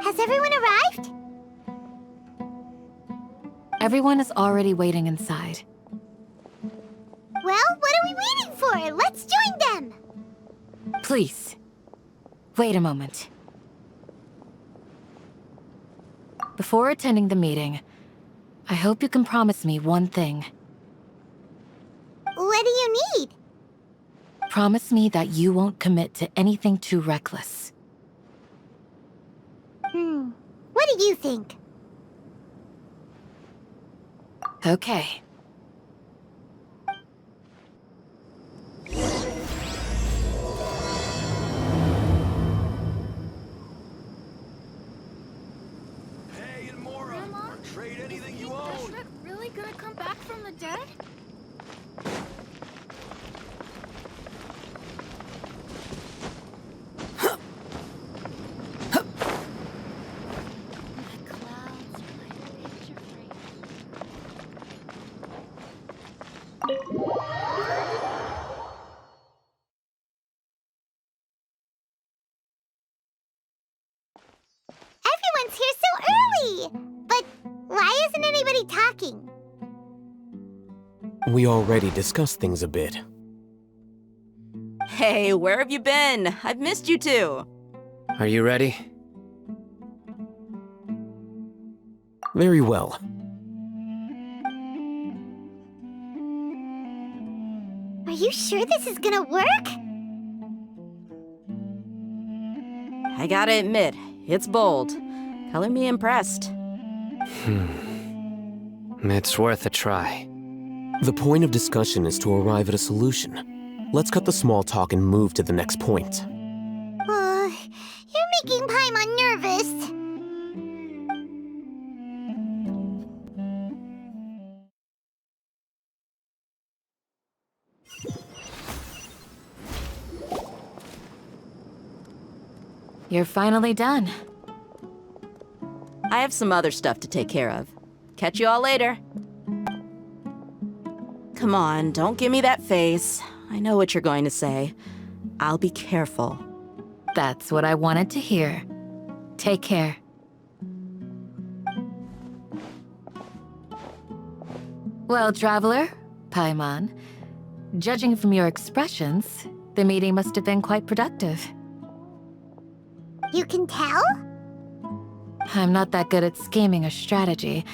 Has everyone arrived? Everyone is already waiting inside. Well, what are we waiting for? Let's join them! Please, wait a moment. Before attending the meeting, I hope you can promise me one thing. What do you need? Promise me that you won't commit to anything too reckless. What do you think? Okay. Hey, and more of Grandma, or trade anything you Is own. Dashret really gonna come back from the dead? The clouds are like a picture frame. Everyone's here so early! But why isn't anybody talking? We already discussed things a bit. Hey, where have you been? I've missed you too. Are you ready? Very well. Are you sure this is gonna work? I gotta admit, it's bold. Color me impressed. It's worth a try. The point of discussion is to arrive at a solution. Let's cut the small talk and move to the next point. You're making Paimon nervous. You're finally done. I have some other stuff to take care of. Catch you all later. Come on, don't give me that face. I know what you're going to say. I'll be careful. That's what I wanted to hear. Take care. Well, Traveler, Paimon, judging from your expressions, the meeting must have been quite productive. You can tell? I'm not that good at scheming or strategy,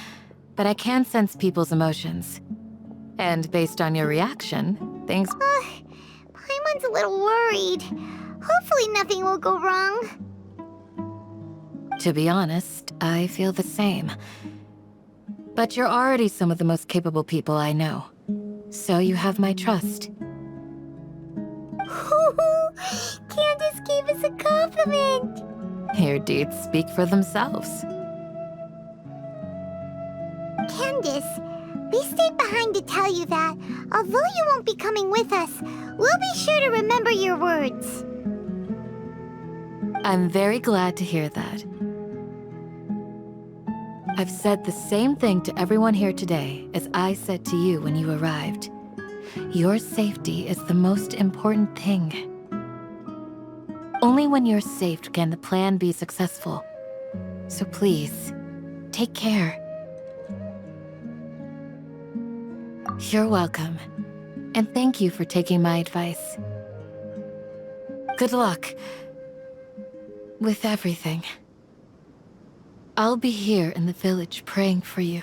but I can sense people's emotions. And based on your reaction, things... Paimon's a little worried. Hopefully nothing will go wrong. To be honest, I feel the same. But you're already some of the most capable people I know. So you have my trust. Candace gave us a compliment. Your deeds speak for themselves. Candace, we stayed behind to tell you that, although you won't be coming with us, we'll be sure to remember your words. I'm very glad to hear that. I've said the same thing to everyone here today as I said to you when you arrived. Your safety is the most important thing. Only when you're safe can the plan be successful. So please, take care. You're welcome. And thank you for taking my advice. Good luck with everything. I'll be here in the village praying for you.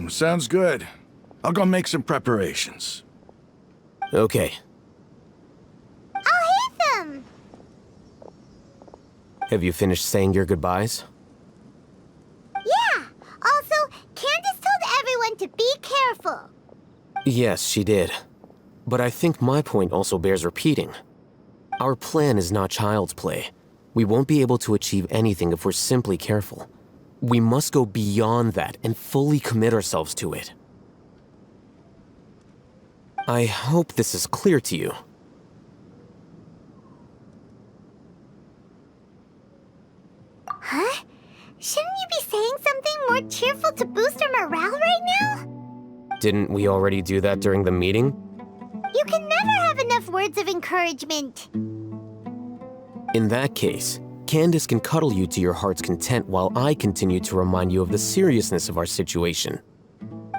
Sounds good. I'll go make some preparations. Okay. I'll hit them! Have you finished saying your goodbyes? Yeah! Also, Candace told everyone to be careful. Yes, she did. But I think my point also bears repeating. Our plan is not child's play. We won't be able to achieve anything if we're simply careful. We must go beyond that and fully commit ourselves to it. I hope this is clear to you. Huh? Shouldn't you be saying something more cheerful to boost our morale right now? Didn't we already do that during the meeting? You can never have enough words of encouragement. In that case, Candace can cuddle you to your heart's content while I continue to remind you of the seriousness of our situation.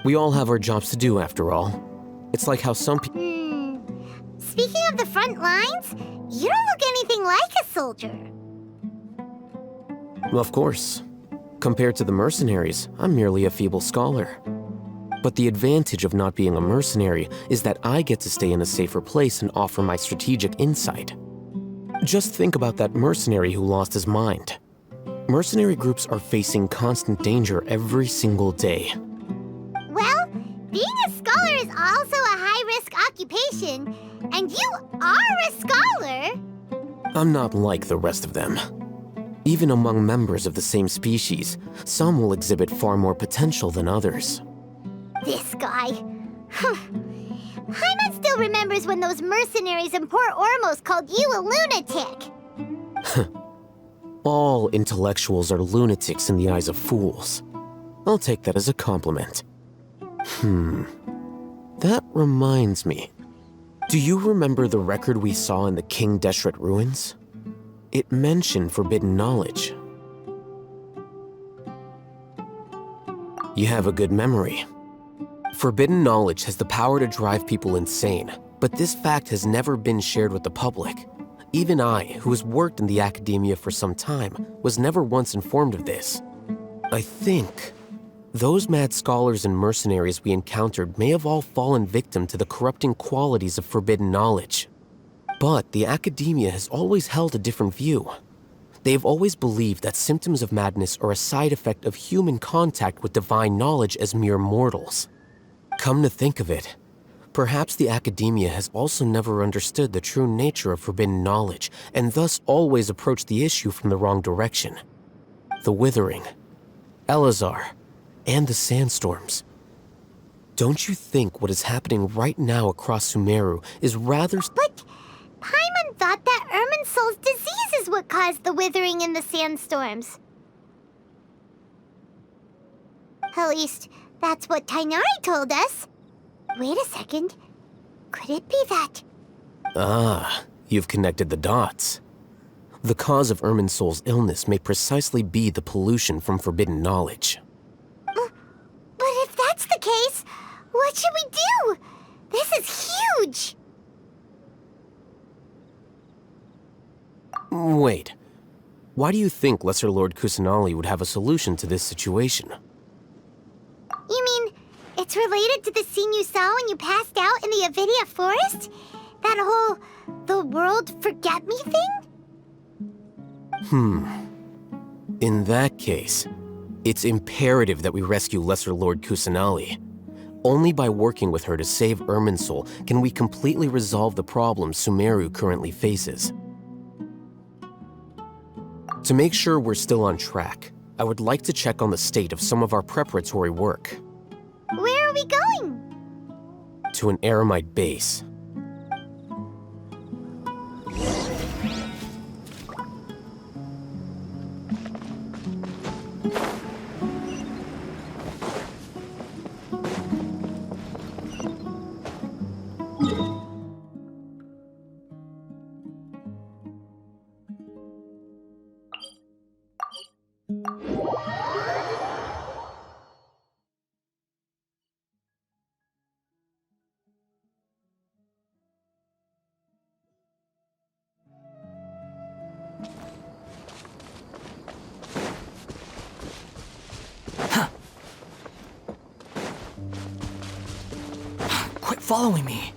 We all have our jobs to do, after all. It's like how some people... Speaking of the front lines, you don't look anything like a soldier. Of course. Compared to the mercenaries, I'm merely a feeble scholar. But the advantage of not being a mercenary is that I get to stay in a safer place and offer my strategic insight. Just think about that mercenary who lost his mind. Mercenary groups are facing constant danger every single day. Well, being a scholar is also a high-risk occupation, and you are a scholar. I'm not like the rest of them. Even among members of the same species, some will exhibit far more potential than others. This guy. Paimon still remembers when those mercenaries in Port Ormos called you a lunatic. All intellectuals are lunatics in the eyes of fools. I'll take that as a compliment. That reminds me. Do you remember the record we saw in the King Deshret ruins? It mentioned forbidden knowledge. You have a good memory. Forbidden knowledge has the power to drive people insane, but this fact has never been shared with the public. Even I, who has worked in the academia for some time, was never once informed of this. I think those mad scholars and mercenaries we encountered may have all fallen victim to the corrupting qualities of forbidden knowledge. But the academia has always held a different view. They have always believed that symptoms of madness are a side effect of human contact with divine knowledge as mere mortals. Come to think of it, perhaps the academia has also never understood the true nature of forbidden knowledge, and thus always approached the issue from the wrong direction. The Withering, Elazar, and the sandstorms. Don't you think what is happening right now across Sumeru is rather... But Paimon thought that Irminsul's disease is what caused the withering in the sandstorms. At least, that's what Tainari told us. Wait a second. Could it be that... Ah, you've connected the dots. The cause of Irminsul's illness may precisely be the pollution from forbidden knowledge. But if that's the case, what should we do? This is huge! Wait. Why do you think Lesser Lord Kusanali would have a solution to this situation? You mean, it's related to the scene you saw when you passed out in the Avidia forest? That whole, the world forget me thing? In that case, it's imperative that we rescue Lesser Lord Kusanali. Only by working with her to save Irminsul can we completely resolve the problems Sumeru currently faces. To make sure we're still on track, I would like to check on the state of some of our preparatory work. Where are we going? To an Eremite base. Quit following me.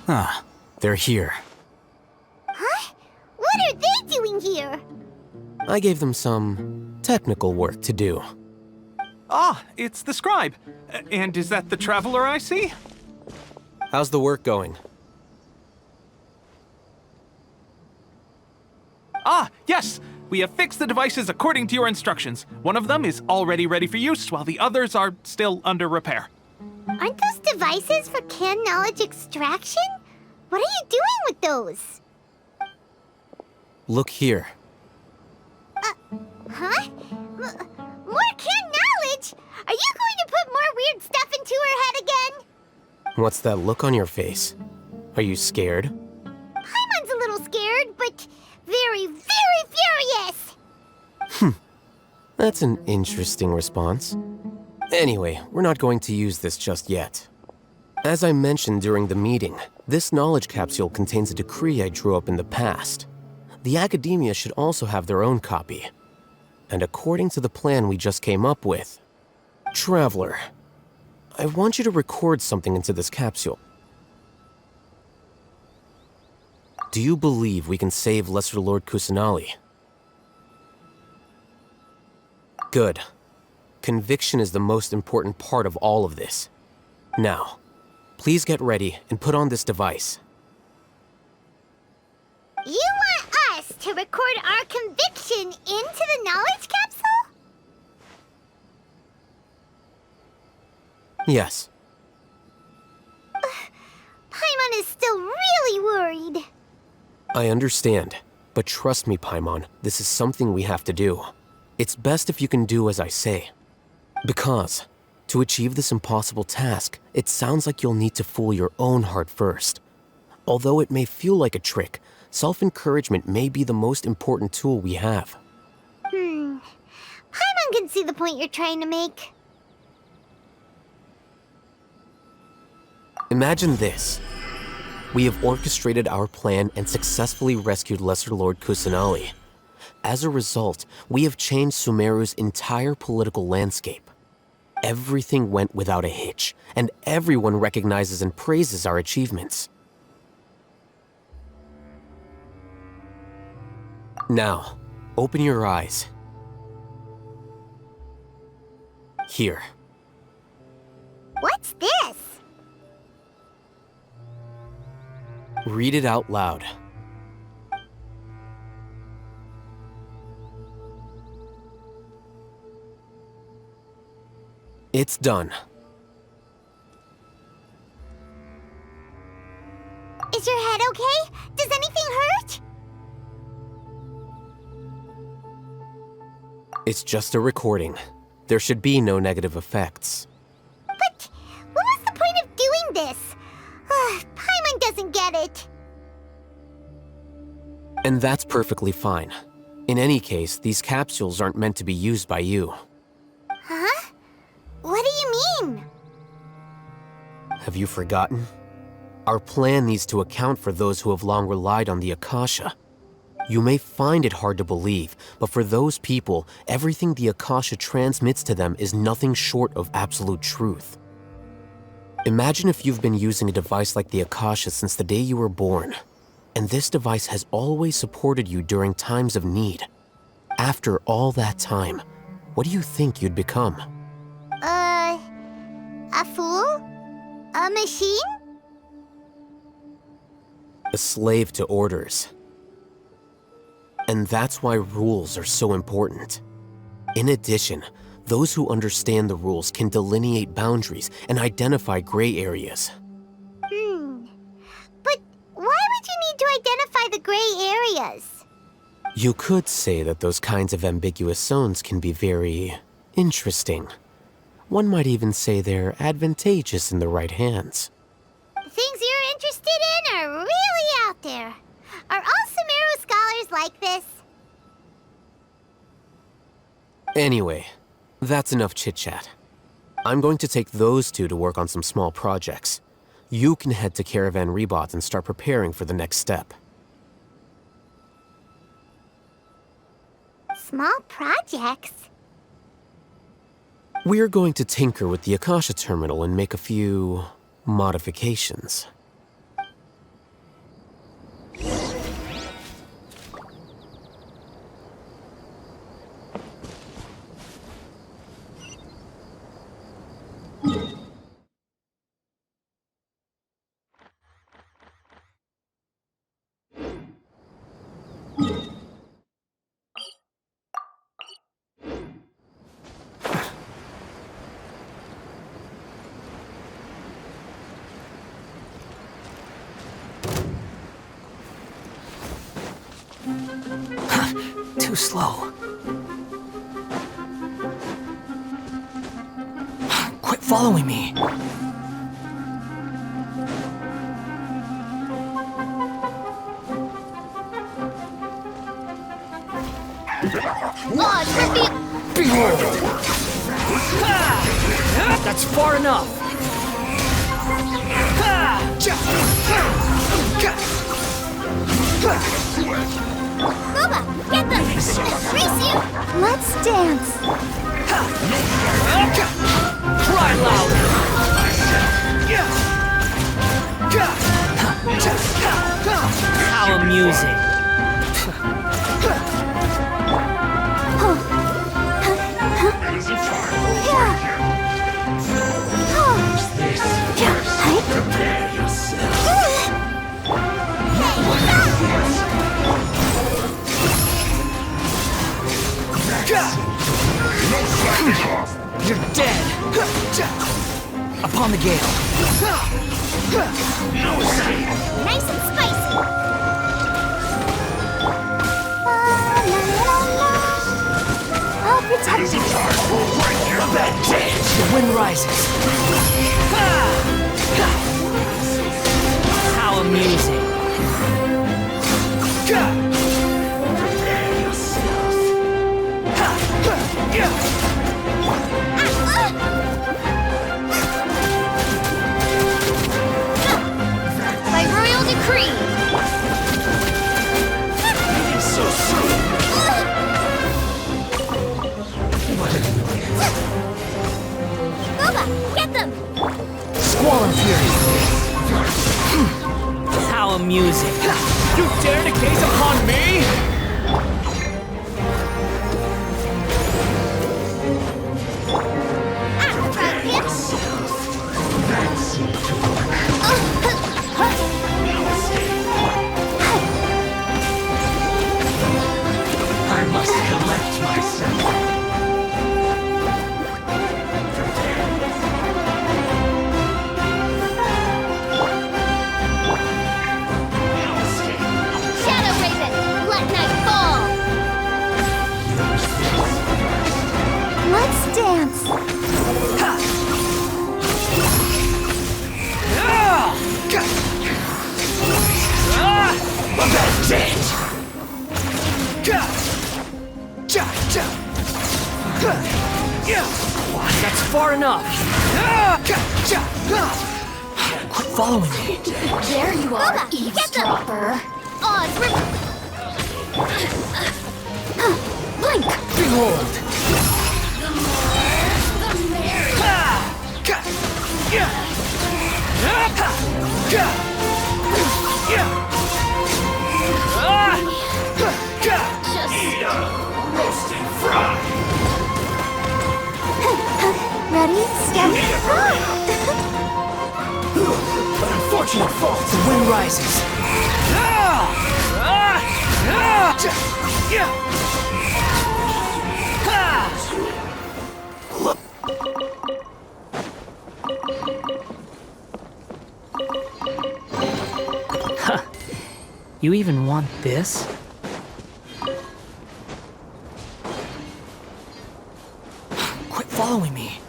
Ah, they're here. Huh? What are they doing here? I gave them some technical work to do. Ah, it's the scribe. And is that the traveler I see? How's the work going? Ah, yes! We have fixed the devices according to your instructions. One of them is already ready for use, while the others are still under repair. Aren't those devices for canned knowledge extraction? What are you doing with those? Look here. Huh? More canned knowledge? Are you going to put more weird stuff into her head again? What's that look on your face? Are you scared? Paimon's a little scared, but very, very furious! That's an interesting response. Anyway, we're not going to use this just yet. As I mentioned during the meeting, this knowledge capsule contains a decree I drew up in the past. The academia should also have their own copy. And according to the plan we just came up with, Traveler, I want you to record something into this capsule. Do you believe we can save Lesser Lord Kusanali? Good. Conviction is the most important part of all of this. Now, please get ready and put on this device. You want us to record our conviction into the knowledge capsule? Yes. Paimon is still really worried. I understand, but trust me, Paimon, this is something we have to do. It's best if you can do as I say. Because, to achieve this impossible task, it sounds like you'll need to fool your own heart first. Although it may feel like a trick, self-encouragement may be the most important tool we have. Paimon can see the point you're trying to make. Imagine this. We have orchestrated our plan and successfully rescued Lesser Lord Kusanali. As a result, we have changed Sumeru's entire political landscape. Everything went without a hitch, and everyone recognizes and praises our achievements. Now, open your eyes. Here. What's this? Read it out loud. It's done. Is your head okay? Does anything hurt? It's just a recording. There should be no negative effects. But what was the point of doing this? Paimon doesn't get it. And that's perfectly fine. In any case, these capsules aren't meant to be used by you. Huh? What do you mean? Have you forgotten? Our plan needs to account for those who have long relied on the Akasha. You may find it hard to believe, but for those people, everything the Akasha transmits to them is nothing short of absolute truth. Imagine if you've been using a device like the Akasha since the day you were born, and this device has always supported you during times of need. After all that time, what do you think you'd become? A fool? A machine? A slave to orders. And that's why rules are so important. In addition, those who understand the rules can delineate boundaries and identify gray areas. But why would you need to identify the gray areas? You could say that those kinds of ambiguous zones can be very interesting. One might even say they're advantageous in the right hands. The things you're interested in are really out there. Are all Sumeru scholars like this? Anyway, that's enough chit-chat. I'm going to take those two to work on some small projects. You can head to Caravan Rebot and start preparing for the next step. Small projects? We're going to tinker with the Akasha terminal and make a few modifications. Too slow. Quit following me. Odds reveal. Behold! That's far enough. Glava, get them! Race you! Let's dance. Cry louder. How amusing. You're dead. Upon the gale. Nice and spicy. I'll protect you. The wind rises. How amusing. By royal decree. So soon. Glava, get them! Squall and fury. How amusing. You dare to gaze upon me? I must collect myself. Shadow Raven, let night fall! Let's dance. That's far enough. Quit following me. There you are, eavesdropper. Odds Blink! Behold. Roasted fry. Ready, steady, Unfortunate fault. The wind rises. Huh. You even want this? Quit following me.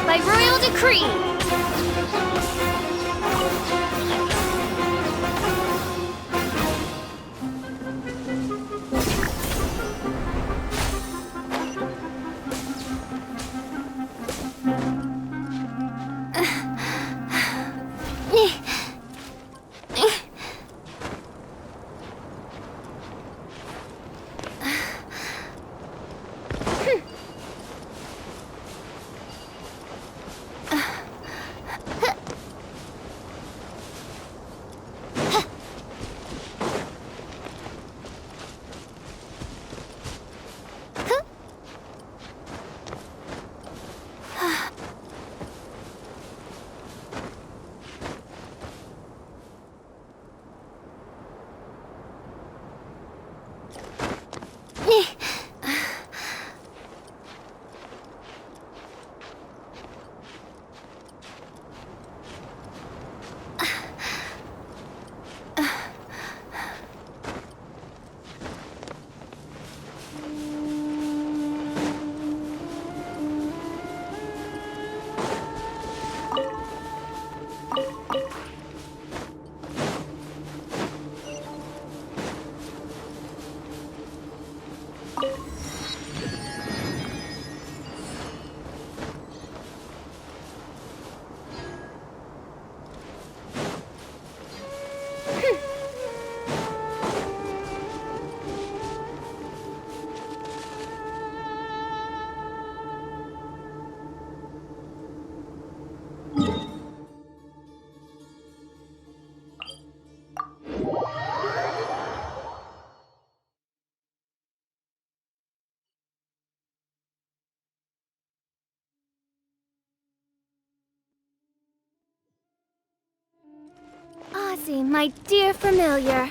by royal decree. Ozzy, my dear familiar.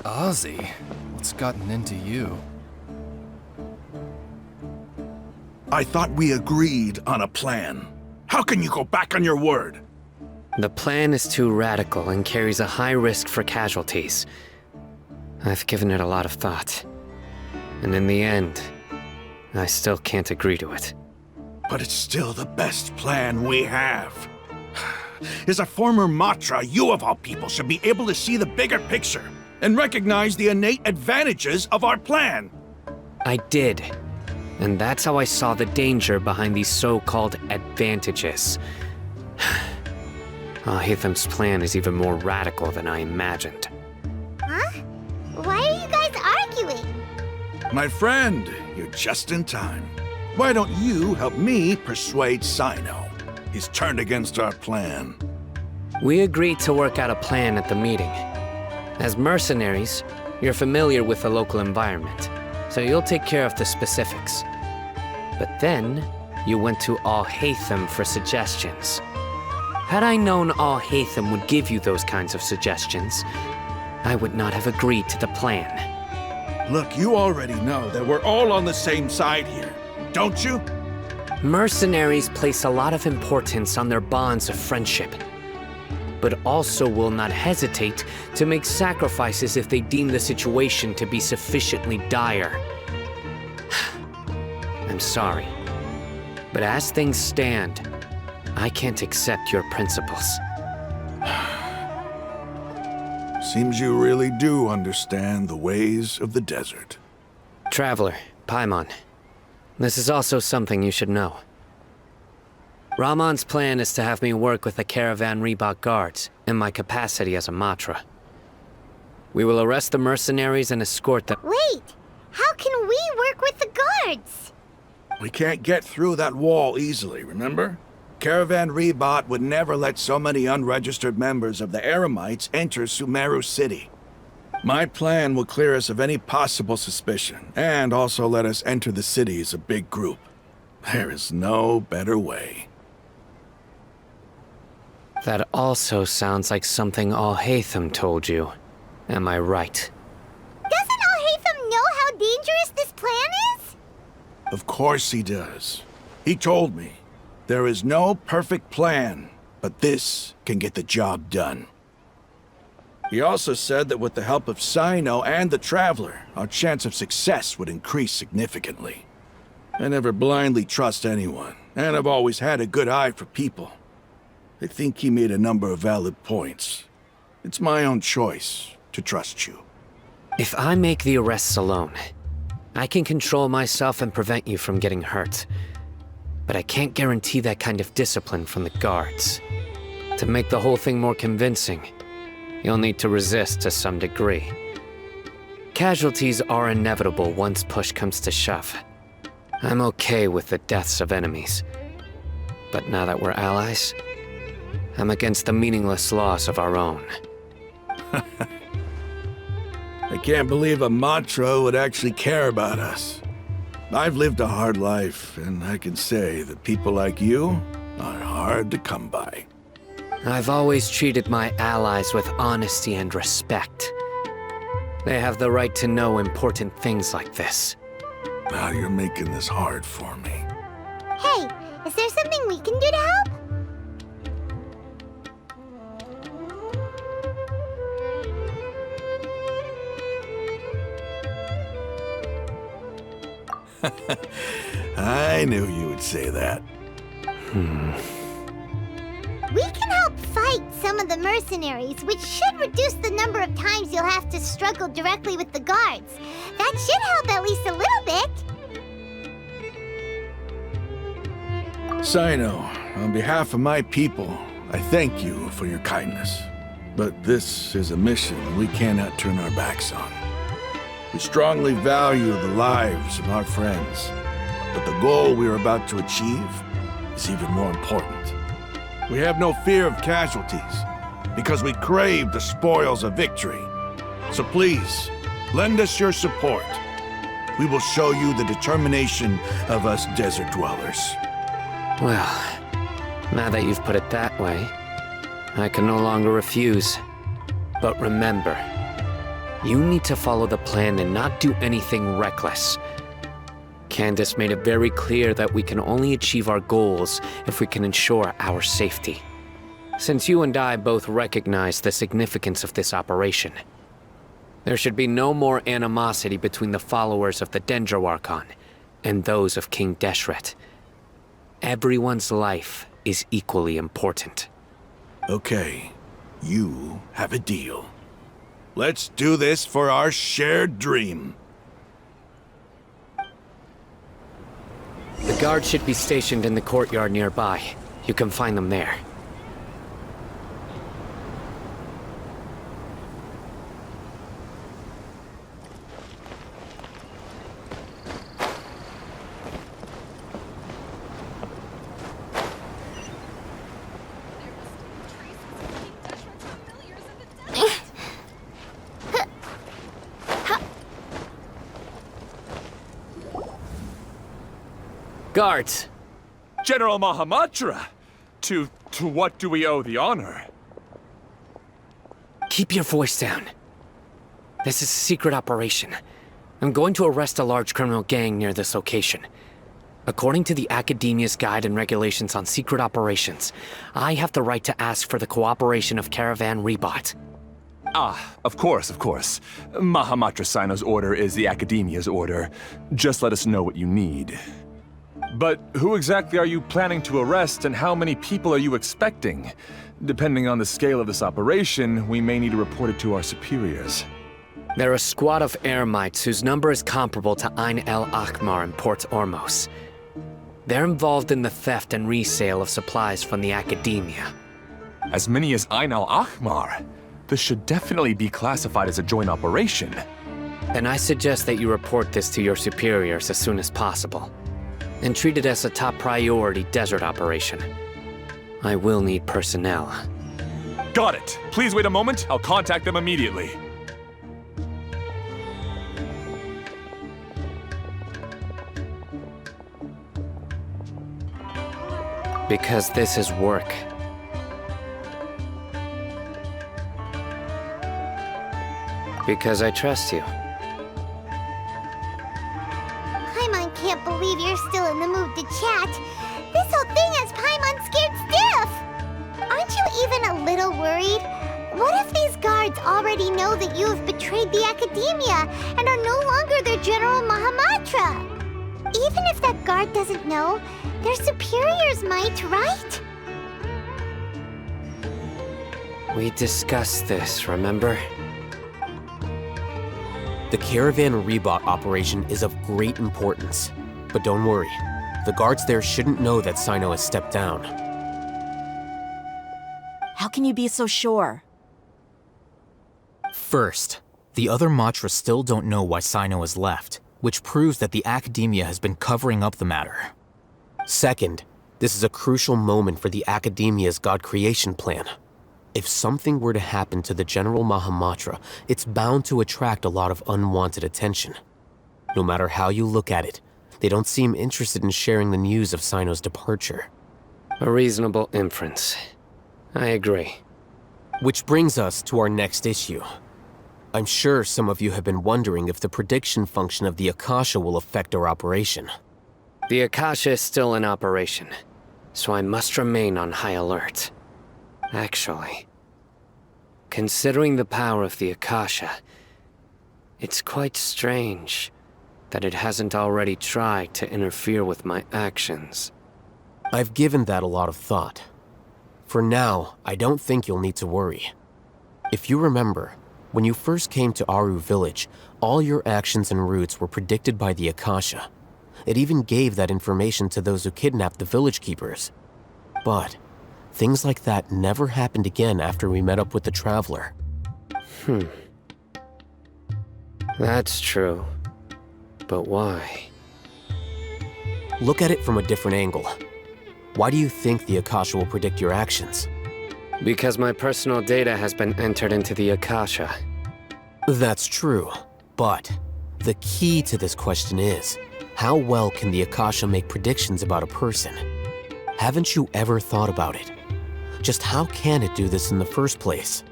Ozzy? What's gotten into you? I thought we agreed on a plan. How can you go back on your word? The plan is too radical and carries a high risk for casualties. I've given it a lot of thought. And in the end, I still can't agree to it. But it's still the best plan we have. As a former Matra, you of all people should be able to see the bigger picture and recognize the innate advantages of our plan. I did. And that's how I saw the danger behind these so-called advantages. Hatham's plan is even more radical than I imagined. Huh? Why are you guys arguing? My friend, you're just in time. Why don't you help me persuade Sino? He's turned against our plan. We agreed to work out a plan at the meeting. As mercenaries, you're familiar with the local environment, so you'll take care of the specifics. But then, you went to Hatham for suggestions. Had I known Hatham would give you those kinds of suggestions, I would not have agreed to the plan. Look, you already know that we're all on the same side here, don't you? Mercenaries place a lot of importance on their bonds of friendship, but also will not hesitate to make sacrifices if they deem the situation to be sufficiently dire. I'm sorry, but as things stand, I can't accept your principles. Seems you really do understand the ways of the desert. Traveler, Paimon, this is also something you should know. Ramon's plan is to have me work with the Caravan Reebok guards in my capacity as a Matra. We will arrest the mercenaries and escort them. Wait! How can we work with the guards? We can't get through that wall easily, remember? Caravan Reebok would never let so many unregistered members of the Eremites enter Sumeru City. My plan will clear us of any possible suspicion, and also let us enter the city as a big group. There is no better way. That also sounds like something Hatham told you. Am I right? Doesn't Hatham know how dangerous this plan is? Of course he does. He told me. There is no perfect plan, but this can get the job done. He also said that with the help of Sino and the Traveler, our chance of success would increase significantly. I never blindly trust anyone, and I've always had a good eye for people. I think he made a number of valid points. It's my own choice to trust you. If I make the arrests alone, I can control myself and prevent you from getting hurt. But I can't guarantee that kind of discipline from the guards. To make the whole thing more convincing, you'll need to resist to some degree. Casualties are inevitable once push comes to shove. I'm okay with the deaths of enemies. But now that we're allies, I'm against the meaningless loss of our own. I can't believe a Matra would actually care about us. I've lived a hard life, and I can say that people like you are hard to come by. I've always treated my allies with honesty and respect. They have the right to know important things like this. Now you're making this hard for me. Hey, is there something we can do to help? I knew you would say that. We can help fight some of the mercenaries, which should reduce the number of times you'll have to struggle directly with the guards. That should help at least a little bit. Sino, on behalf of my people, I thank you for your kindness. But this is a mission we cannot turn our backs on. We strongly value the lives of our friends, but the goal we are about to achieve is even more important. We have no fear of casualties, because we crave the spoils of victory. So please, lend us your support. We will show you the determination of us desert dwellers. Well, now that you've put it that way, I can no longer refuse. But remember, you need to follow the plan and not do anything reckless. Candace made it very clear that we can only achieve our goals if we can ensure our safety. Since you and I both recognize the significance of this operation, there should be no more animosity between the followers of the Dendro Archon and those of King Deshret. Everyone's life is equally important. Okay, you have a deal. Let's do this for our shared dream. The guards should be stationed in the courtyard nearby. You can find them there. Guards! General Mahamatra! To what do we owe the honor? Keep your voice down. This is a secret operation. I'm going to arrest a large criminal gang near this location. According to the Academia's Guide and Regulations on Secret Operations, I have the right to ask for the cooperation of Caravan Rebot. Ah, of course. Mahamatra Sino's order is the Academia's order. Just let us know what you need. But who exactly are you planning to arrest, and how many people are you expecting? Depending on the scale of this operation, we may need to report it to our superiors. They're a squad of Eremites whose number is comparable to Ain el Akhmar in Port Ormos. They're involved in the theft and resale of supplies from the Academia. As many as Ain el Akhmar? This should definitely be classified as a joint operation. Then I suggest that you report this to your superiors as soon as possible, and treat it as a top priority desert operation. I will need personnel. Got it. Please wait a moment. I'll contact them immediately. Because this is work. Because I trust you. Paimon can't believe you're still in the mood to chat. This whole thing has Paimon scared stiff. Aren't you even a little worried? What if these guards already know that you have betrayed the Academia and are no longer their General Mahamatra? Even if that guard doesn't know, their superiors might, right? We discussed this, remember? The Caravan Rebot operation is of great importance. But don't worry, the guards there shouldn't know that Sino has stepped down. How can you be so sure? First, the other Matra still don't know why Sino has left, which proves that the Academia has been covering up the matter. Second, this is a crucial moment for the Academia's God creation plan. If something were to happen to the General Mahamatra, it's bound to attract a lot of unwanted attention. No matter how you look at it, they don't seem interested in sharing the news of Sino's departure. A reasonable inference. I agree. Which brings us to our next issue. I'm sure some of you have been wondering if the prediction function of the Akasha will affect our operation. The Akasha is still in operation, so I must remain on high alert. Actually, considering the power of the Akasha, it's quite strange that it hasn't already tried to interfere with my actions. I've given that a lot of thought. For now, I don't think you'll need to worry. If you remember, when you first came to Aru Village, all your actions and routes were predicted by the Akasha. It even gave that information to those who kidnapped the village keepers. But things like that never happened again after we met up with the Traveler. That's true. But why? Look at it from a different angle. Why do you think the Akasha will predict your actions? Because my personal data has been entered into the Akasha. That's true, but the key to this question is, how well can the Akasha make predictions about a person? Haven't you ever thought about it? Just how can it do this in the first place?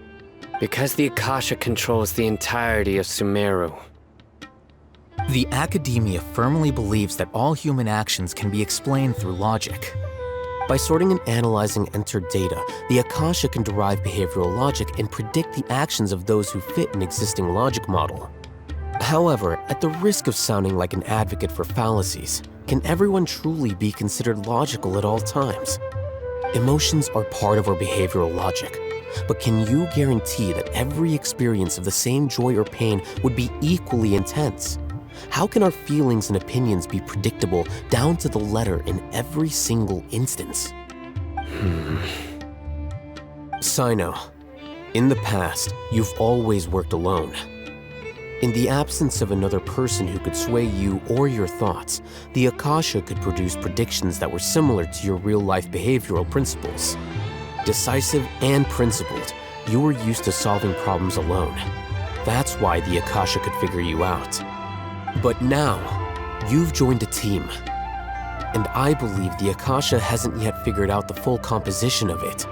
Because the Akasha controls the entirety of Sumeru. The Academia firmly believes that all human actions can be explained through logic. By sorting and analyzing entered data, the Akasha can derive behavioral logic and predict the actions of those who fit an existing logic model. However, at the risk of sounding like an advocate for fallacies, can everyone truly be considered logical at all times? Emotions are part of our behavioral logic, but can you guarantee that every experience of the same joy or pain would be equally intense? How can our feelings and opinions be predictable down to the letter in every single instance? Sino, in the past, you've always worked alone. In the absence of another person who could sway you or your thoughts, the Akasha could produce predictions that were similar to your real-life behavioral principles. Decisive and principled, you were used to solving problems alone. That's why the Akasha could figure you out. But now, you've joined a team. And I believe the Akasha hasn't yet figured out the full composition of it.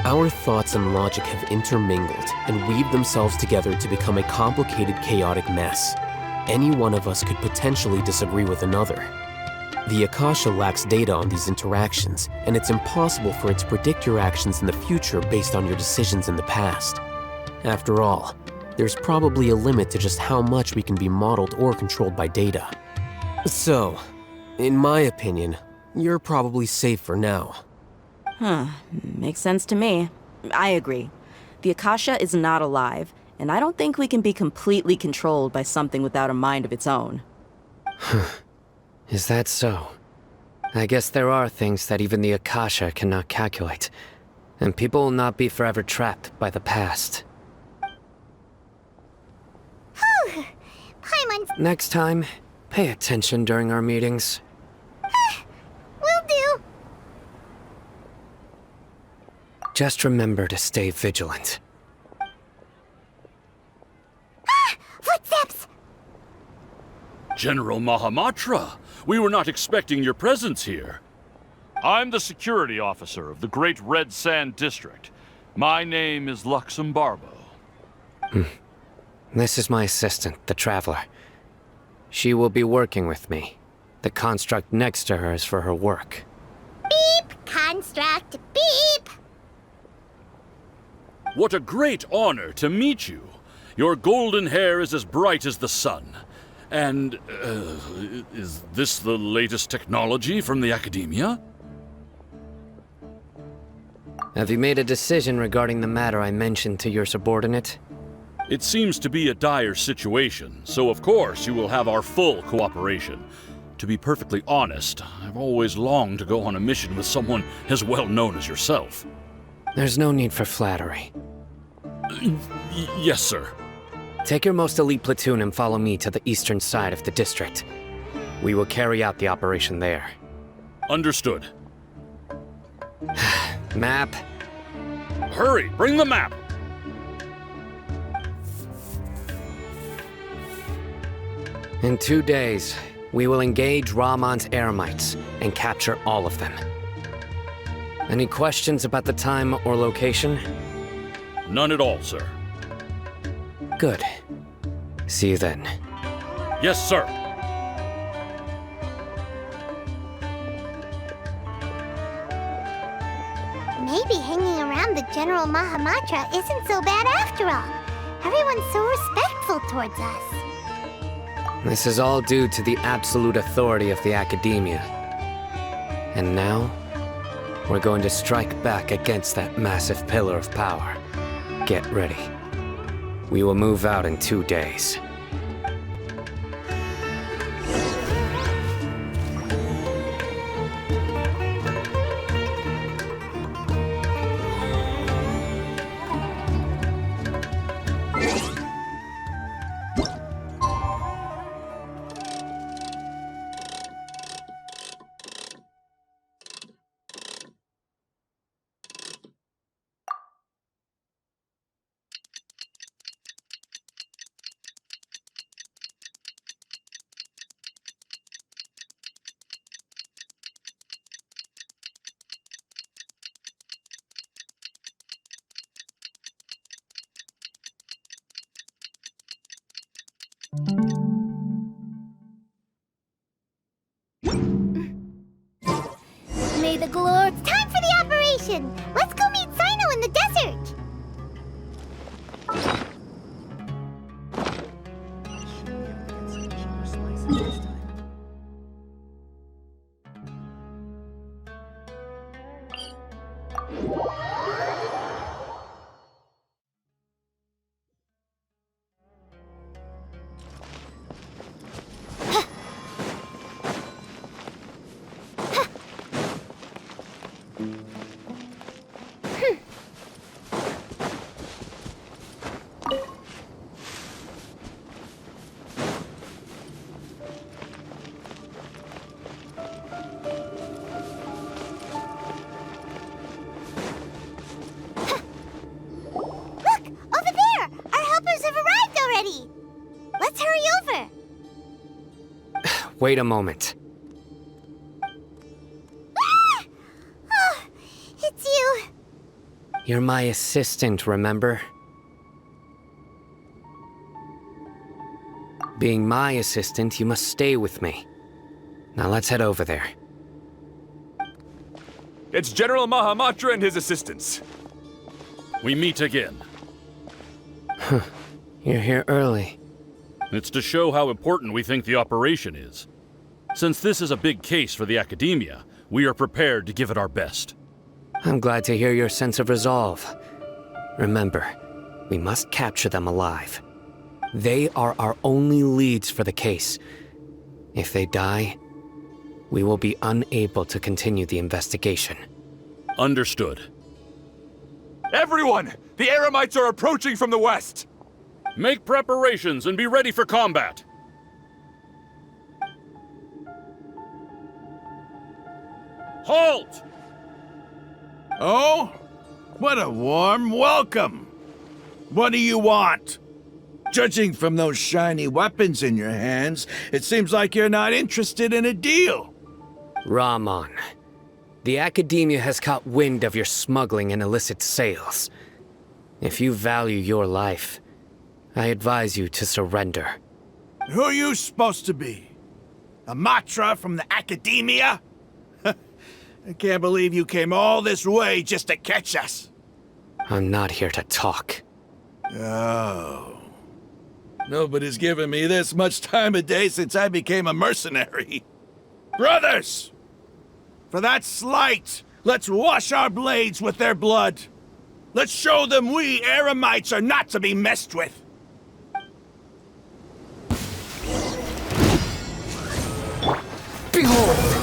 Our thoughts and logic have intermingled and weaved themselves together to become a complicated, chaotic mess. Any one of us could potentially disagree with another. The Akasha lacks data on these interactions, and it's impossible for it to predict your actions in the future based on your decisions in the past. After all, there's probably a limit to just how much we can be modeled or controlled by data. So, in my opinion, you're probably safe for now. Makes sense to me. I agree. The Akasha is not alive, and I don't think we can be completely controlled by something without a mind of its own. Is that so? I guess there are things that even the Akasha cannot calculate, and people will not be forever trapped by the past. Paimon's... Next time, pay attention during our meetings. Will do. Just remember to stay vigilant. Footsteps! General Mahamatra, we were not expecting your presence here. I'm the security officer of the Great Red Sand District. My name is Luxembarbo. This is my assistant, the Traveler. She will be working with me. The construct next to her is for her work. Beep! Construct, beep! What a great honor to meet you. Your golden hair is as bright as the sun. And, is this the latest technology from the Academia? Have you made a decision regarding the matter I mentioned to your subordinate? It seems to be a dire situation, so of course you will have our full cooperation. To be perfectly honest, I've always longed to go on a mission with someone as well known as yourself. There's no need for flattery. Yes, sir. Take your most elite platoon and follow me to the eastern side of the district. We will carry out the operation there. Understood. Map. Hurry, bring the map! In 2 days, we will engage Rahman's Eremites and capture all of them. Any questions about the time or location? None at all, sir. Good. See you then. Yes, sir. Maybe hanging around the General Mahamatra isn't so bad after all. Everyone's so respectful towards us. This is all due to the absolute authority of the Academia. And now, We're going to strike back against that massive pillar of power. Get ready. We will move out in 2 days. May the glory... It's time for the operation! Let's go meet Sino in the desert! Let's hurry over! Wait a moment. Ah! Oh, it's you. You're my assistant, remember? Being my assistant, you must stay with me. Now let's head over there. It's General Mahamatra and his assistants. We meet again. You're here early. It's to show how important we think the operation is. Since this is a big case for the Academia, we are prepared to give it our best. I'm glad to hear your sense of resolve. Remember, we must capture them alive. They are our only leads for the case. If they die, we will be unable to continue the investigation. Understood. Everyone! The Eremites are approaching from the west! Make preparations and be ready for combat! Halt! Oh? What a warm welcome! What do you want? Judging from those shiny weapons in your hands, it seems like you're not interested in a deal. Rahman, the Academia has caught wind of your smuggling and illicit sales. If you value your life, I advise you to surrender. Who are you supposed to be? A Matra from the Academia? I can't believe you came all this way just to catch us. I'm not here to talk. Oh. Nobody's given me this much time of day since I became a mercenary. Brothers! For that slight, let's wash our blades with their blood. Let's show them we Eremites are not to be messed with. Behold!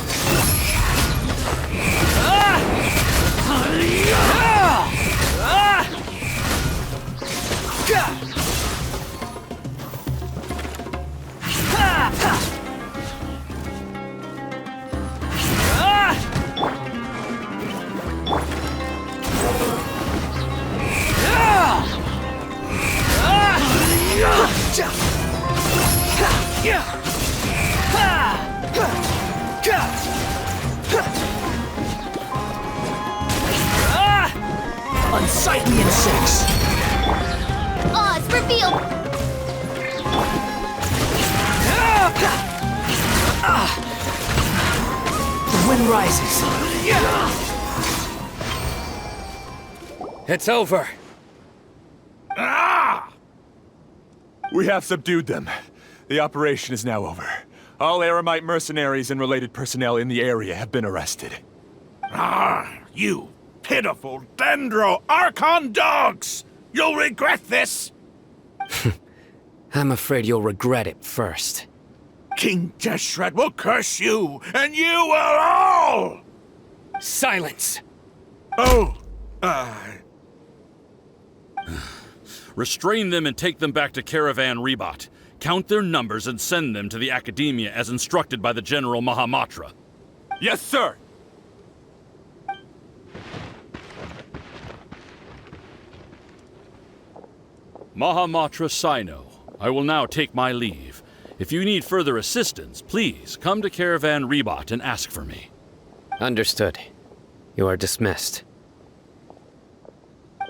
Unsightly insects! Oz, reveal! The wind rises. It's over. Ah! We have subdued them. The operation is now over. All Eremite mercenaries and related personnel in the area have been arrested. Ah! You pitiful Dendro Archon dogs! You'll regret this! I'm afraid you'll regret it first. King Deshret will curse you, and you will all! Silence! Oh, Restrain them and take them back to Caravan Rebot. Count their numbers and send them to the Academia as instructed by the General Mahamatra. Yes, sir! Mahamatra Sino, I will now take my leave. If you need further assistance, please come to Caravan Rebot and ask for me. Understood. You are dismissed.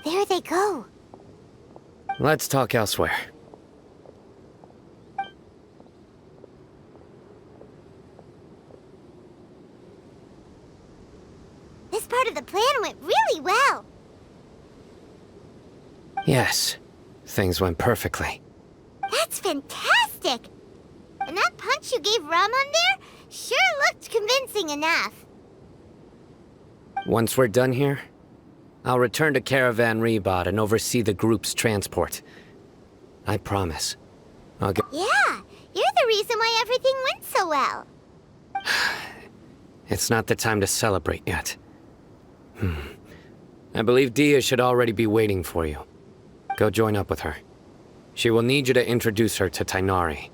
There they go. Let's talk elsewhere. This part of the plan went really well. Yes, things went perfectly. That's fantastic! And that punch you gave Ram on there sure looked convincing enough. Once we're done here, I'll return to Caravan Rebot and oversee the group's transport. I promise. I'll get... Yeah, you're the reason why everything went so well. It's not the time to celebrate yet. I believe Dia should already be waiting for you. Go join up with her. She will need you to introduce her to Tainari.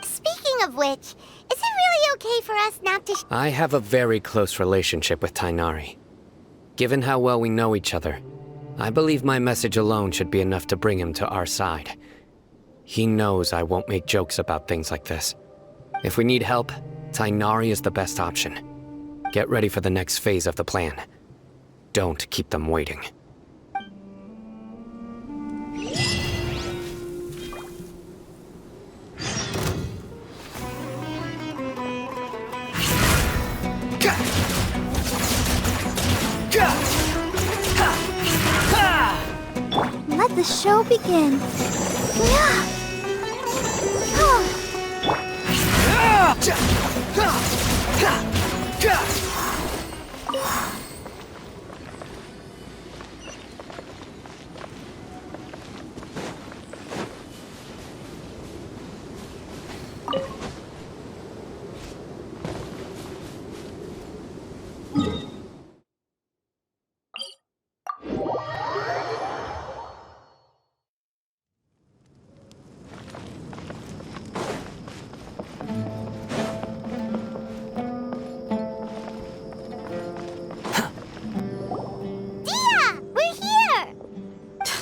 Speaking of which, is it really okay for us not to I have a very close relationship with Tainari. Given how well we know each other, I believe my message alone should be enough to bring him to our side. He knows I won't make jokes about things like this. If we need help, Tainari is the best option. Get ready for the next phase of the plan. Don't keep them waiting. let the show begin? Yeah.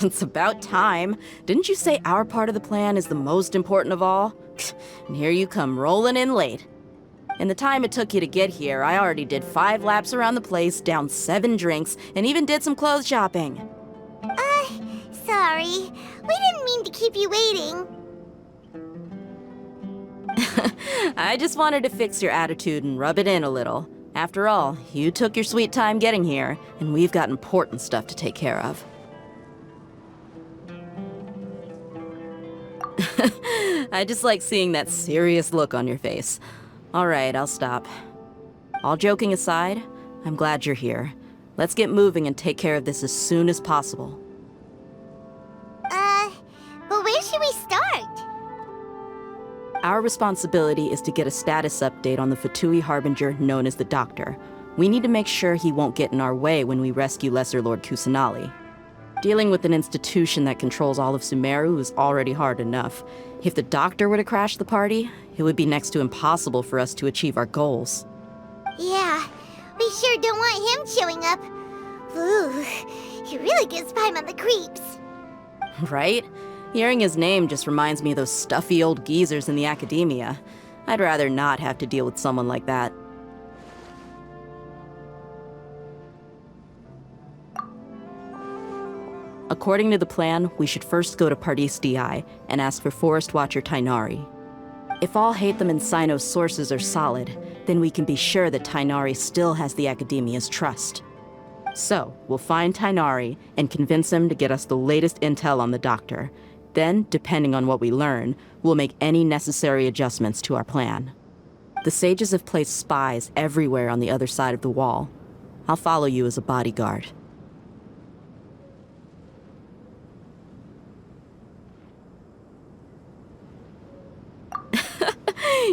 It's about time. Didn't you say our part of the plan is the most important of all? And here you come rolling in late. In the time it took you to get here, I already did 5 laps around the place, downed 7 drinks, and even did some clothes shopping. Sorry. We didn't mean to keep you waiting. I just wanted to fix your attitude and rub it in a little. After all, you took your sweet time getting here, and we've got important stuff to take care of. I just like seeing that serious look on your face. All right, I'll stop. All joking aside, I'm glad you're here. Let's get moving and take care of this as soon as possible. But where should we start? Our responsibility is to get a status update on the Fatui Harbinger known as the Doctor. We need to make sure he won't get in our way when we rescue Lesser Lord Kusanali. Dealing with an institution that controls all of Sumeru is already hard enough. If the Doctor were to crash the party, it would be next to impossible for us to achieve our goals. Yeah, we sure don't want him showing up. Ooh, he really gives Paimon the creeps. Right? Hearing his name just reminds me of those stuffy old geezers in the Academia. I'd rather not have to deal with someone like that. According to the plan, we should first go to Pardis Di and ask for Forest Watcher Tainari. If all Hatham and Sino's sources are solid, then we can be sure that Tainari still has the Academia's trust. So, we'll find Tainari and convince him to get us the latest intel on the Doctor. Then, depending on what we learn, we'll make any necessary adjustments to our plan. The sages have placed spies everywhere on the other side of the wall. I'll follow you as a bodyguard.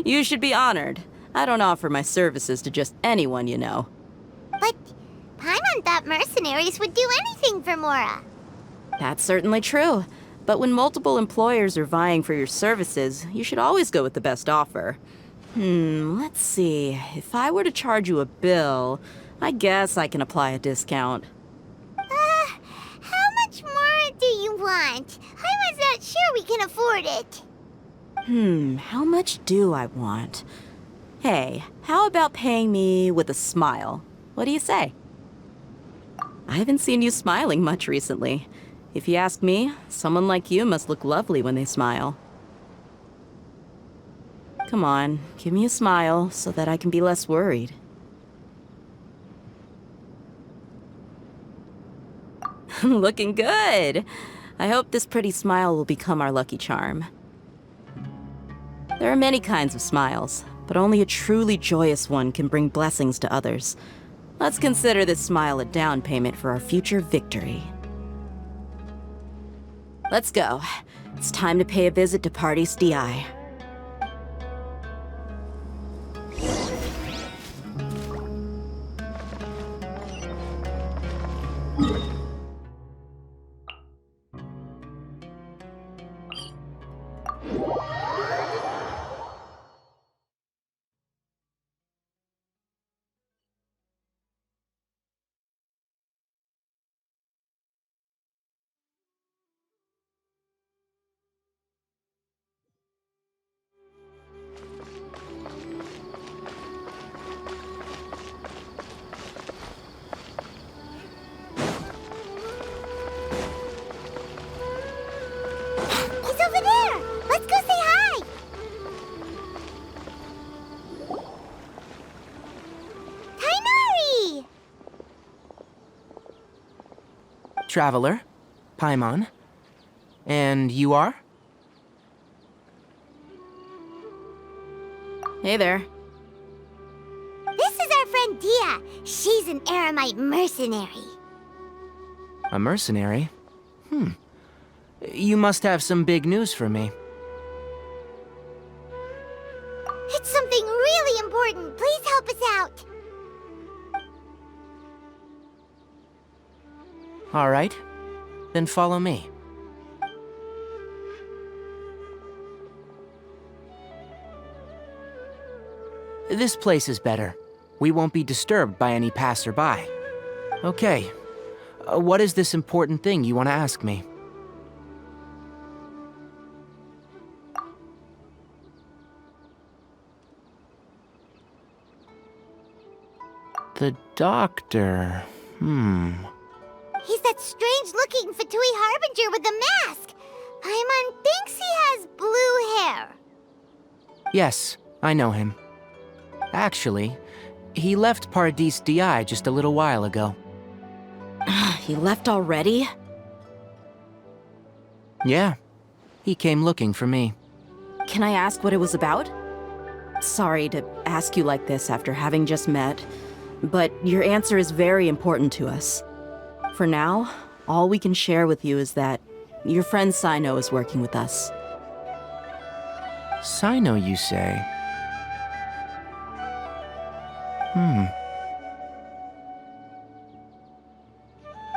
You should be honored. I don't offer my services to just anyone you know. But Paimon thought mercenaries would do anything for Mora. That's certainly true. But when multiple employers are vying for your services, you should always go with the best offer. Let's see. If I were to charge you a bill, I guess I can apply a discount. How much more do you want? I was not sure we can afford it. How much do I want? Hey, how about paying me with a smile? What do you say? I haven't seen you smiling much recently. If you ask me, someone like you must look lovely when they smile. Come on, give me a smile so that I can be less worried. Looking good! I hope this pretty smile will become our lucky charm. There are many kinds of smiles, but only a truly joyous one can bring blessings to others. Let's consider this smile a down payment for our future victory. Let's go. It's time to pay a visit to Party's DI. He's over there! Let's go say hi! Tainari! Traveler, Paimon. And you are? Hey there. This is our friend Dia. She's an Aramite mercenary. A mercenary? You must have some big news for me. It's something really important. Please help us out. All right. Then follow me. This place is better. We won't be disturbed by any passerby. Okay. What is this important thing you want to ask me? The doctor. He's that strange-looking Fatui Harbinger with the mask. Paimon thinks he has blue hair. Yes, I know him. Actually, he left Paradis DI just a little while ago. He left already? Yeah, he came looking for me. Can I ask what it was about? Sorry to ask you like this after having just met, but your answer is very important to us. For now, all we can share with you is that your friend Sino is working with us. Sino, you say?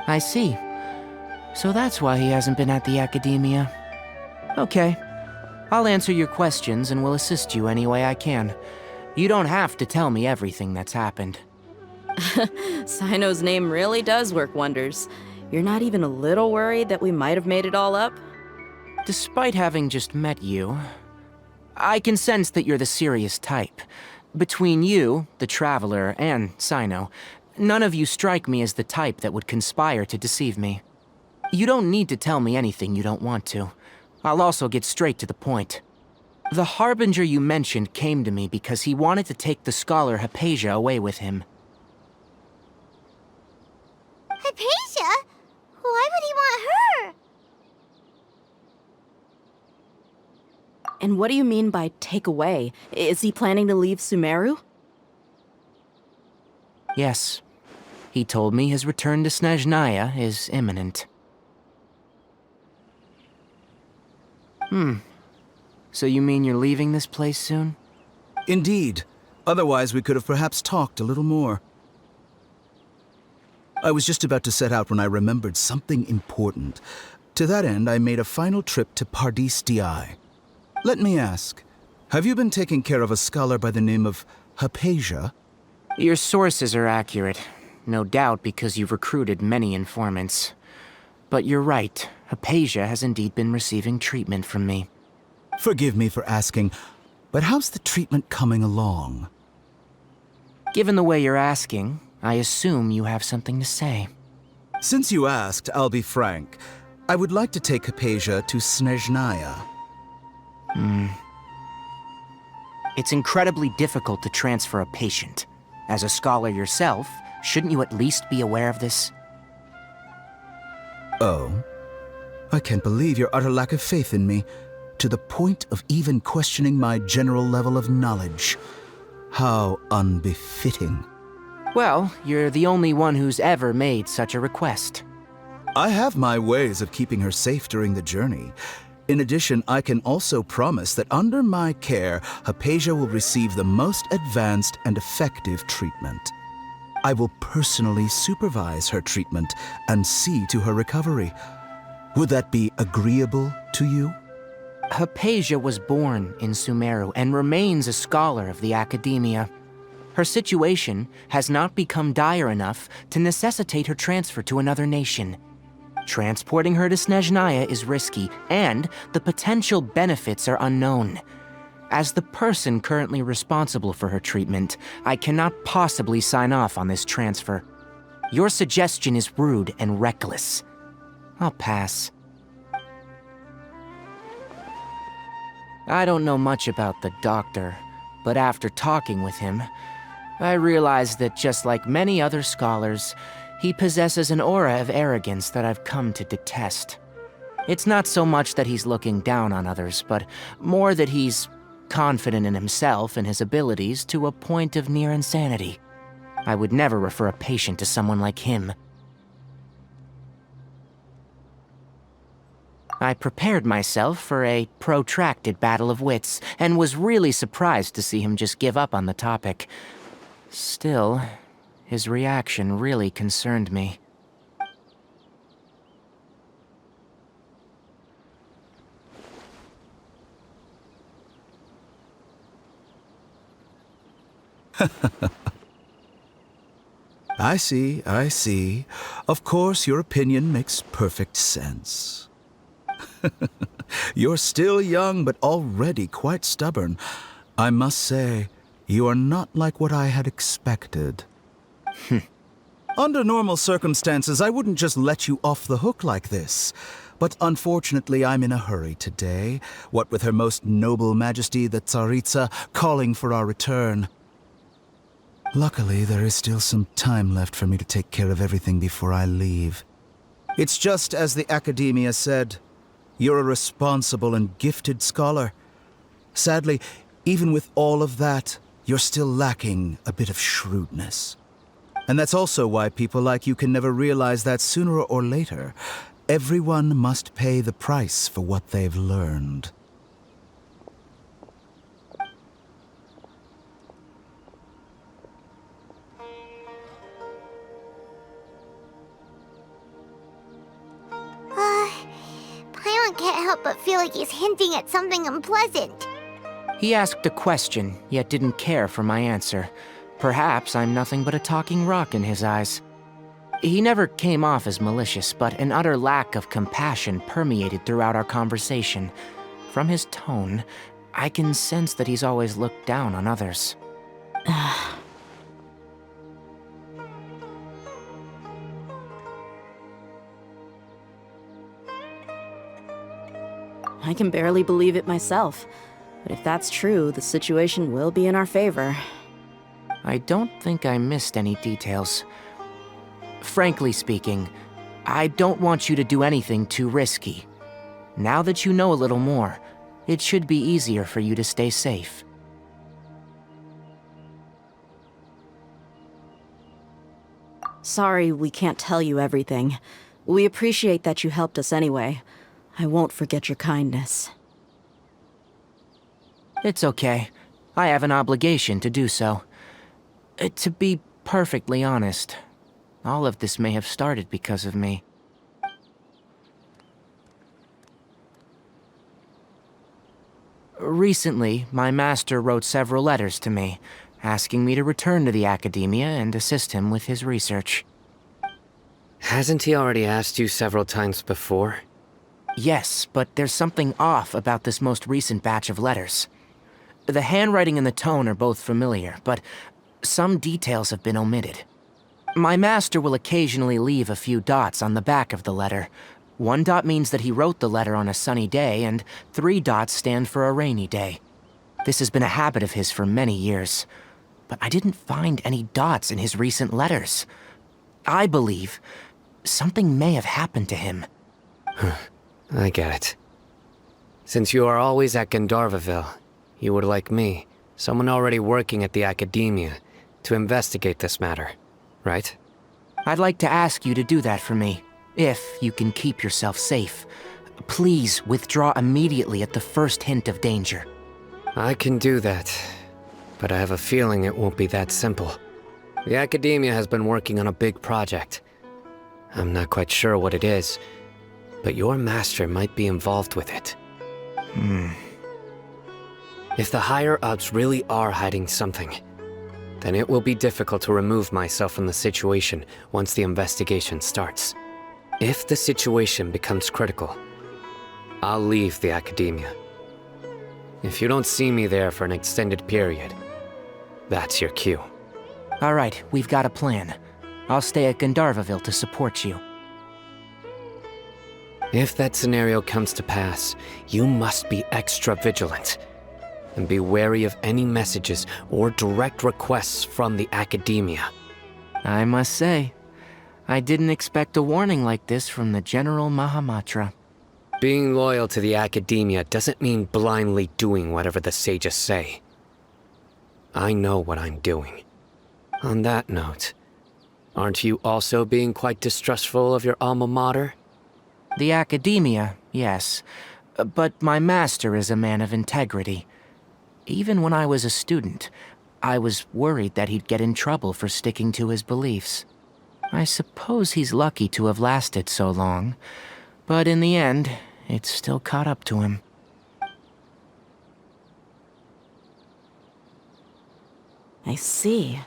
I see. So that's why he hasn't been at the academia. Okay. I'll answer your questions and will assist you any way I can. You don't have to tell me everything that's happened. Sino's name really does work wonders. You're not even a little worried that we might have made it all up? Despite having just met you, I can sense that you're the serious type. Between you, the Traveler, and Sino, none of you strike me as the type that would conspire to deceive me. You don't need to tell me anything you don't want to. I'll also get straight to the point. The Harbinger you mentioned came to me because he wanted to take the scholar Hypatia away with him. Hypatia? Why would he want her? And what do you mean by take away? Is he planning to leave Sumeru? Yes. He told me his return to Snezhnaya is imminent. So you mean you're leaving this place soon? Indeed. Otherwise, we could have perhaps talked a little more. I was just about to set out when I remembered something important. To that end, I made a final trip to Pardis Di. Let me ask, have you been taking care of a scholar by the name of Hypatia? Your sources are accurate. No doubt because you've recruited many informants. But you're right, Hypatia has indeed been receiving treatment from me. Forgive me for asking, but how's the treatment coming along? Given the way you're asking, I assume you have something to say. Since you asked, I'll be frank. I would like to take Hypatia to Snezhnaya. It's incredibly difficult to transfer a patient. As a scholar yourself, shouldn't you at least be aware of this? Oh? I can't believe your utter lack of faith in me, to the point of even questioning my general level of knowledge. How unbefitting. Well, you're the only one who's ever made such a request. I have my ways of keeping her safe during the journey. In addition, I can also promise that under my care, Hypatia will receive the most advanced and effective treatment. I will personally supervise her treatment and see to her recovery. Would that be agreeable to you? Hypatia was born in Sumeru and remains a scholar of the academia. Her situation has not become dire enough to necessitate her transfer to another nation. Transporting her to Snezhnaya is risky, and the potential benefits are unknown. As the person currently responsible for her treatment, I cannot possibly sign off on this transfer. Your suggestion is rude and reckless. I'll pass. I don't know much about the doctor, but after talking with him, I realized that just like many other scholars, he possesses an aura of arrogance that I've come to detest. It's not so much that he's looking down on others, but more that he's confident in himself and his abilities to a point of near insanity. I would never refer a patient to someone like him. I prepared myself for a protracted battle of wits, and was really surprised to see him just give up on the topic. Still, his reaction really concerned me. I see. Of course, your opinion makes perfect sense. You're still young, but already quite stubborn. I must say, you are not like what I had expected. Under normal circumstances, I wouldn't just let you off the hook like this. But unfortunately, I'm in a hurry today, what with Her Most Noble Majesty the Tsaritsa calling for our return. Luckily, there is still some time left for me to take care of everything before I leave. It's just as the Academia said. You're a responsible and gifted scholar. Sadly, even with all of that, you're still lacking a bit of shrewdness. And that's also why people like you can never realize that sooner or later, everyone must pay the price for what they've learned. Paimon can't help but feel like he's hinting at something unpleasant. He asked a question, yet didn't care for my answer. Perhaps I'm nothing but a talking rock in his eyes. He never came off as malicious, but an utter lack of compassion permeated throughout our conversation. From his tone, I can sense that he's always looked down on others. I can barely believe it myself. But if that's true, the situation will be in our favor. I don't think I missed any details. Frankly speaking, I don't want you to do anything too risky. Now that you know a little more, it should be easier for you to stay safe. Sorry we can't tell you everything. We appreciate that you helped us anyway. I won't forget your kindness. It's okay. I have an obligation to do so. To be perfectly honest, all of this may have started because of me. Recently, my master wrote several letters to me, asking me to return to the academia and assist him with his research. Hasn't he already asked you several times before? Yes, but there's something off about this most recent batch of letters. The handwriting and the tone are both familiar, but some details have been omitted. My master will occasionally leave a few dots on the back of the letter. 1 dot means that he wrote the letter on a sunny day, and 3 dots stand for a rainy day. This has been a habit of his for many years, but I didn't find any dots in his recent letters. I believe something may have happened to him. I get it. Since you are always at Gandharvaville, you would like me, someone already working at the academia, to investigate this matter, right? I'd like to ask you to do that for me, if you can keep yourself safe. Please withdraw immediately at the first hint of danger. I can do that, but I have a feeling it won't be that simple. The academia has been working on a big project. I'm not quite sure what it is, but your master might be involved with it. If the higher-ups really are hiding something, then it will be difficult to remove myself from the situation once the investigation starts. If the situation becomes critical, I'll leave the academia. If you don't see me there for an extended period, that's your cue. All right, we've got a plan. I'll stay at Gandharvaville to support you. If that scenario comes to pass, you must be extra vigilant. And be wary of any messages or direct requests from the academia. I must say, I didn't expect a warning like this from the General Mahamatra. Being loyal to the academia doesn't mean blindly doing whatever the sages say. I know what I'm doing. On that note, aren't you also being quite distrustful of your alma mater? The academia, yes. But my master is a man of integrity. Even when I was a student, I was worried that he'd get in trouble for sticking to his beliefs. I suppose he's lucky to have lasted so long, but in the end, it's still caught up to him. I see.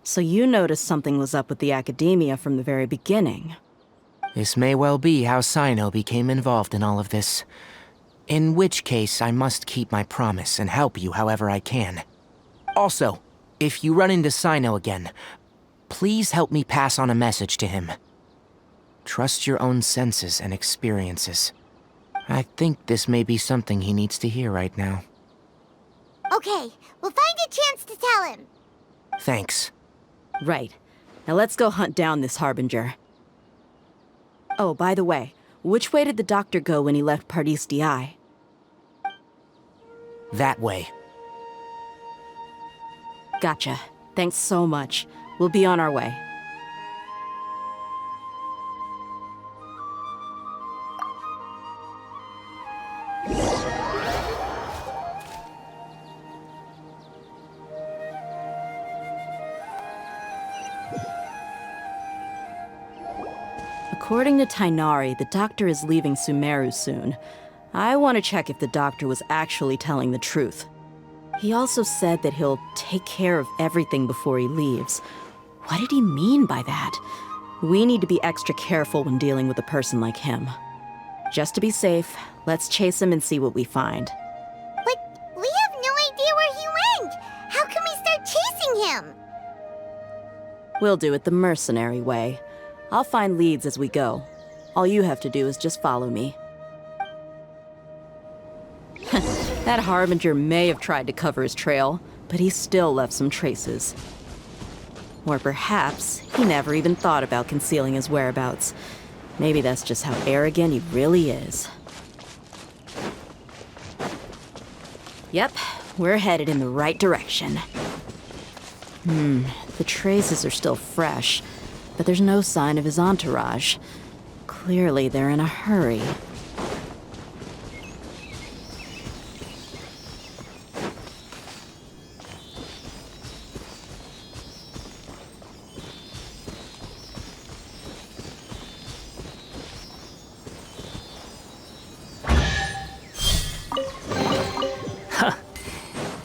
So you noticed something was up with the academia from the very beginning. This may well be how Sino became involved in all of this. In which case, I must keep my promise and help you however I can. Also, if you run into Sino again, please help me pass on a message to him. Trust your own senses and experiences. I think this may be something he needs to hear right now. Okay, we'll find a chance to tell him. Thanks. Right. Now let's go hunt down this Harbinger. Oh, by the way, which way did the doctor go when he left Pardis DI? That way. Gotcha. Thanks so much. We'll be on our way. According to Tainari, the doctor is leaving Sumeru soon. I want to check if the doctor was actually telling the truth. He also said that he'll take care of everything before he leaves. What did he mean by that? We need to be extra careful when dealing with a person like him. Just to be safe, let's chase him and see what we find. But we have no idea where he went! How can we start chasing him? We'll do it the mercenary way. I'll find leads as we go. All you have to do is just follow me. That Harbinger may have tried to cover his trail, but he still left some traces. Or perhaps he never even thought about concealing his whereabouts. Maybe that's just how arrogant he really is. Yep, we're headed in the right direction. The traces are still fresh, but there's no sign of his entourage. Clearly, they're in a hurry.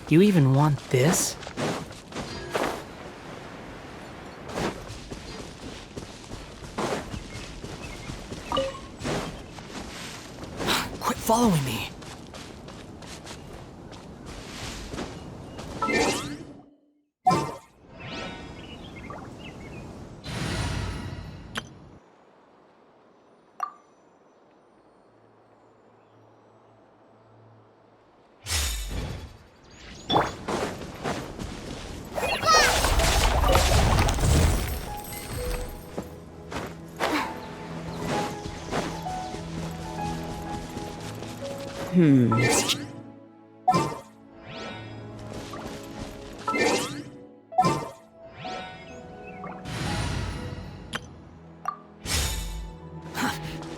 You even want this? Quit following me.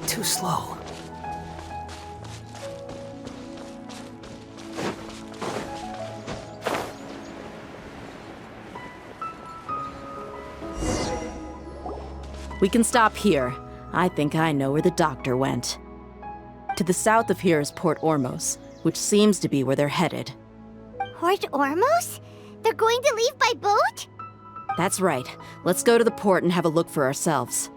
Too slow. We can stop here. I think I know where the doctor went. To the south of here is Port Ormos, which seems to be where they're headed. Port Ormos? They're going to leave by boat? That's right. Let's go to the port and have a look for ourselves.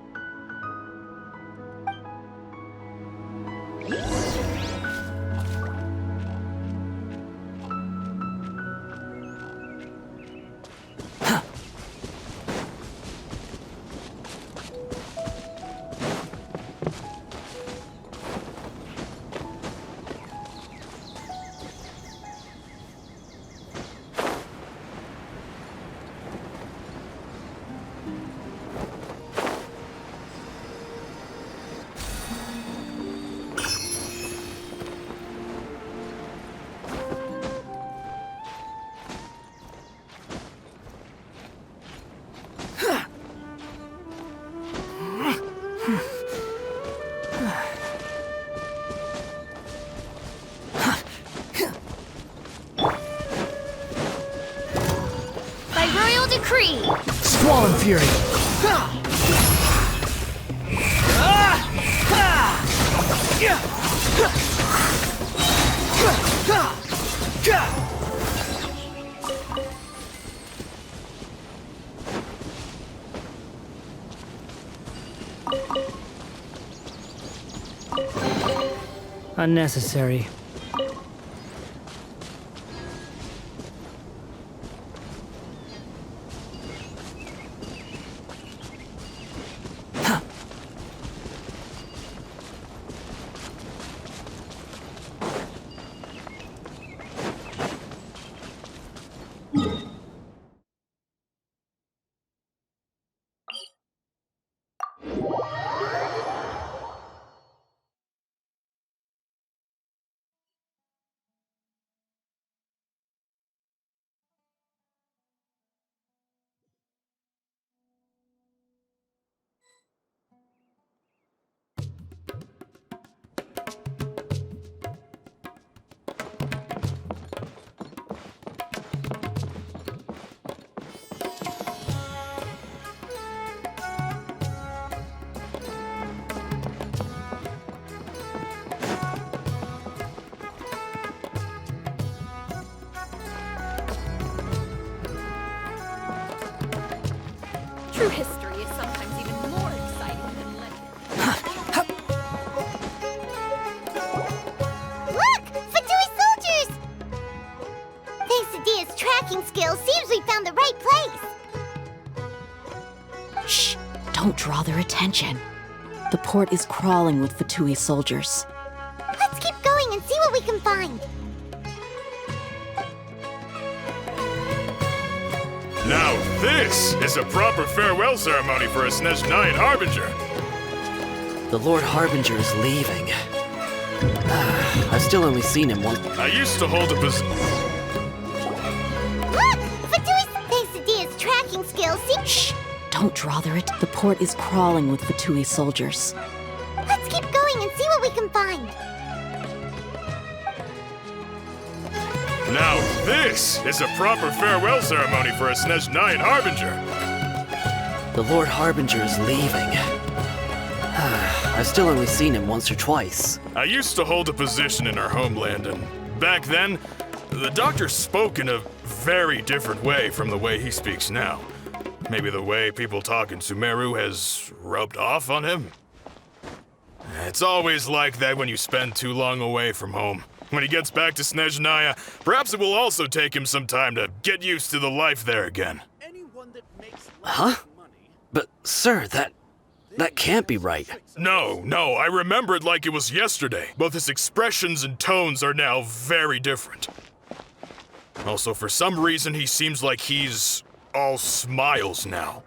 Decree! Squall and Fury! Unnecessary. True history is sometimes even more exciting than legend. Look! Fatui soldiers! Thanks to Dia's tracking skills, seems we found the right place. Shh! Don't draw their attention. The port is crawling with Fatui soldiers. Let's keep going and see what we can find. Now this is a proper farewell ceremony for a Snesh Knight Harbinger. The Lord Harbinger is leaving. I've still only seen him once. I used to hold a position. Look! Fatui's... Thanks to Dia's tracking skills, Shh! Don't Don't drother it. The port is crawling with Fatui soldiers. Let's keep going and see what we can find. Now this is a proper farewell ceremony for a Snezh Knight Harbinger. The Lord Harbinger is leaving. I've still only seen him once or twice. I used to hold a position in our homeland, and back then, the doctor spoke in a very different way from the way he speaks now. Maybe the way people talk in Sumeru has rubbed off on him? It's always like that when you spend too long away from home. When he gets back to Snezhnaya, perhaps it will also take him some time to get used to the life there again. Huh? But, sir, that can't be right. No, I remember it like it was yesterday. Both his expressions and tones are now very different. Also, for some reason, he seems like he's all smiles now.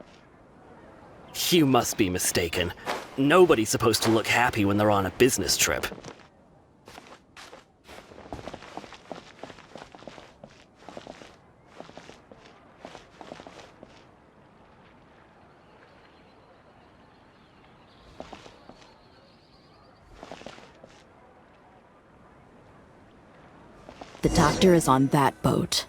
You must be mistaken. Nobody's supposed to look happy when they're on a business trip. The doctor is on that boat.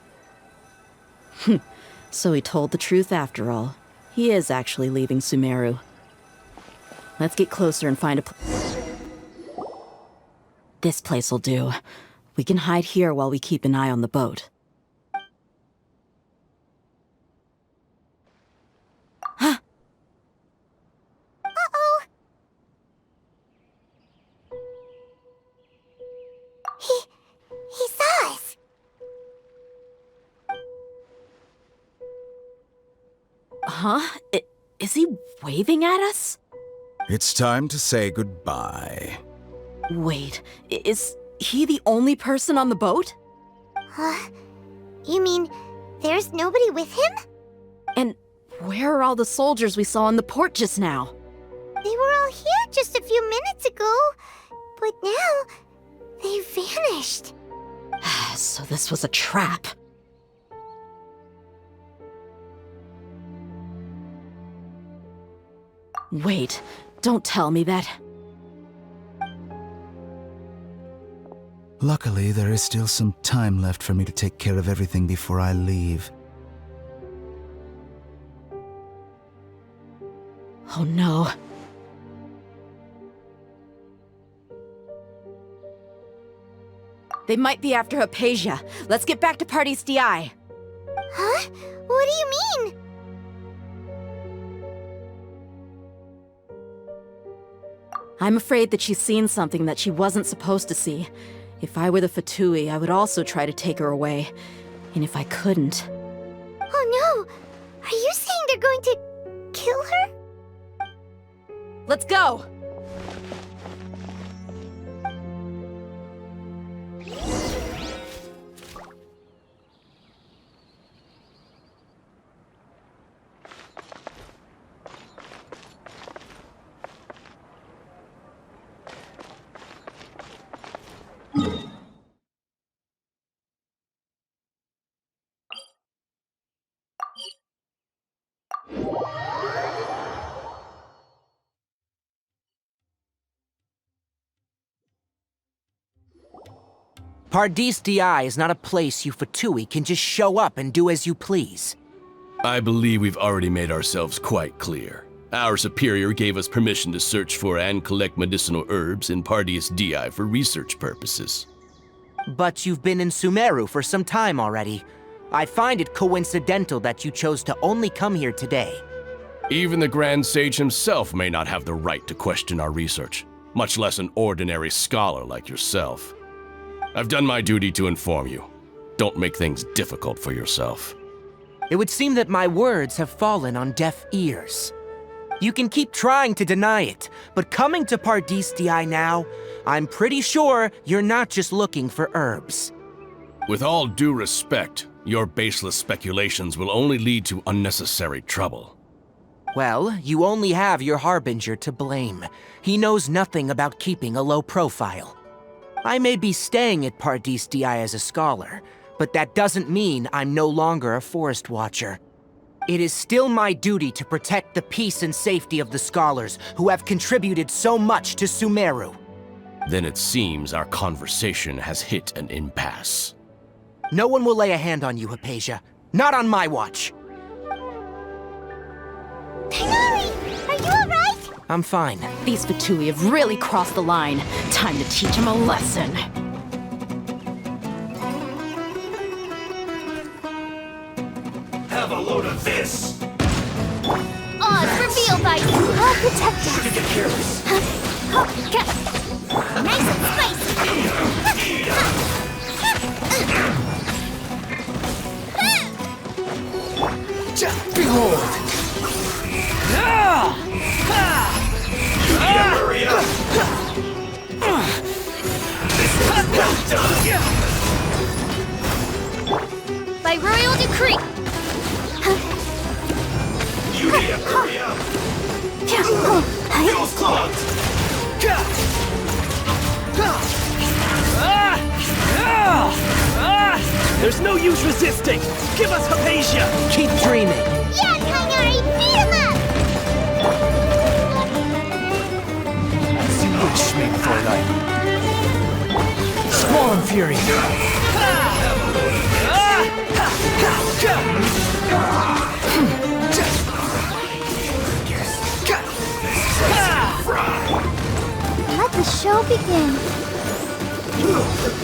So he told the truth after all. He is actually leaving Sumeru. Let's get closer and find a This place'll do. We can hide here while we keep an eye on the boat. Huh? Uh-oh! He saw us! Huh? Is he waving at us? It's time to say goodbye. Wait, is he the only person on the boat? You mean there's nobody with him? And where are all the soldiers we saw in the port just now? They were all here just a few minutes ago, but now they vanished. So this was a trap. Wait, don't tell me that. Luckily, there is still some time left for me to take care of everything before I leave. Oh no. They might be after Hypatia. Let's get back to Party's DI. Huh? What do you mean? I'm afraid that she's seen something that she wasn't supposed to see. If I were the Fatui, I would also try to take her away. And if I couldn't... Oh no! Are you saying they're going to kill her? Let's go! Pardis DI is not a place you Fatui can just show up and do as you please. I believe we've already made ourselves quite clear. Our superior gave us permission to search for and collect medicinal herbs in Pardis DI for research purposes. But you've been in Sumeru for some time already. I find it coincidental that you chose to only come here today. Even the Grand Sage himself may not have the right to question our research, much less an ordinary scholar like yourself. I've done my duty to inform you. Don't make things difficult for yourself. It would seem that my words have fallen on deaf ears. You can keep trying to deny it, but coming to Pardis DI now, I'm pretty sure you're not just looking for herbs. With all due respect, your baseless speculations will only lead to unnecessary trouble. Well, you only have your Harbinger to blame. He knows nothing about keeping a low profile. I may be staying at Pardis DI as a scholar, but that doesn't mean I'm no longer a forest watcher. It is still my duty to protect the peace and safety of the scholars who have contributed so much to Sumeru. Then it seems our conversation has hit an impasse. No one will lay a hand on you, Hypatia. Not on my watch. Tighnari! Are you alright? I'm fine. These Fatui have really crossed the line. Time to teach them a lesson. Have a load of this! Oz, reveal by you! I'll protect us! Shouldn't get careless. Nice and spicy! Behold! Hurry up! This is well done! By royal decree! You need to hurry up! Fuel's clogged! There's no use resisting! Give us Hypatia! Keep dreaming! Yeah, Tighnari! Beat him up! Sie wish me for life. Swarm Fury! Let the show begin.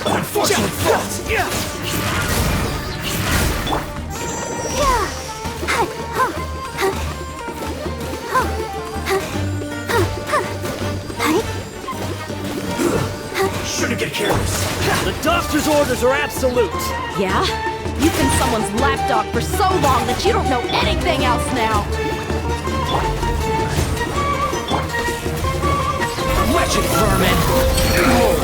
Unfortunate fault! Shouldn't get careless. The doctor's orders are absolute! Yeah? You've been someone's lapdog for so long that you don't know anything else now! Wretched vermin! Behold!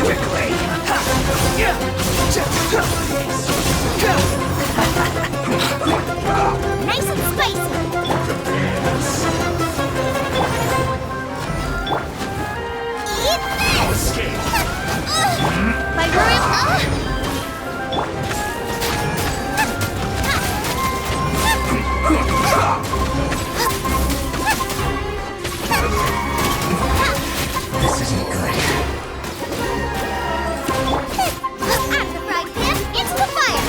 Quickly! Nice and spicy! Eat this! By royal... This isn't good. Out of the frying pan, into the fire!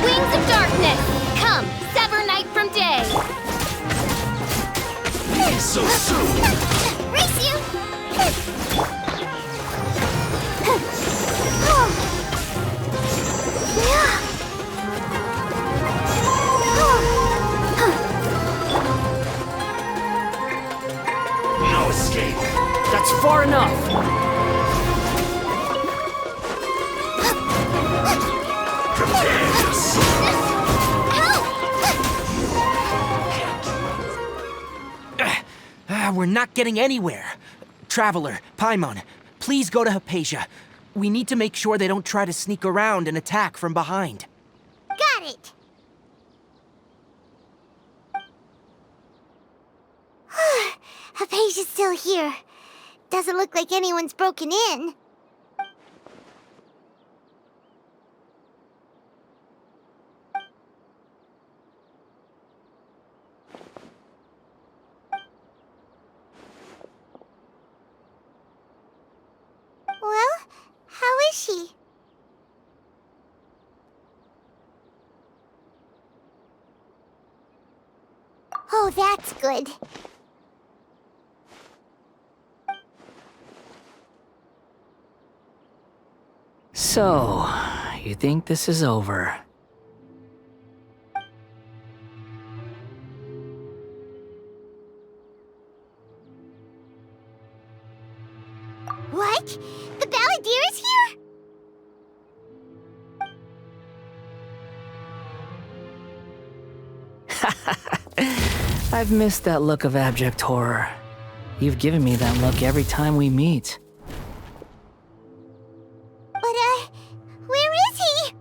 Wings of darkness, come, sever night from day! So soon! Race you! No escape. That's far enough! Prepare yourself. We're not getting anywhere. Traveler, Paimon, please go to Hypatia. We need to make sure they don't try to sneak around and attack from behind. Got it! Hypatia's still here. Doesn't look like anyone's broken in. Well, how is she? Oh, that's good. So, you think this is over? What? The Balladeer is here? I've missed that look of abject horror. You've given me that look every time we meet. But, where is he?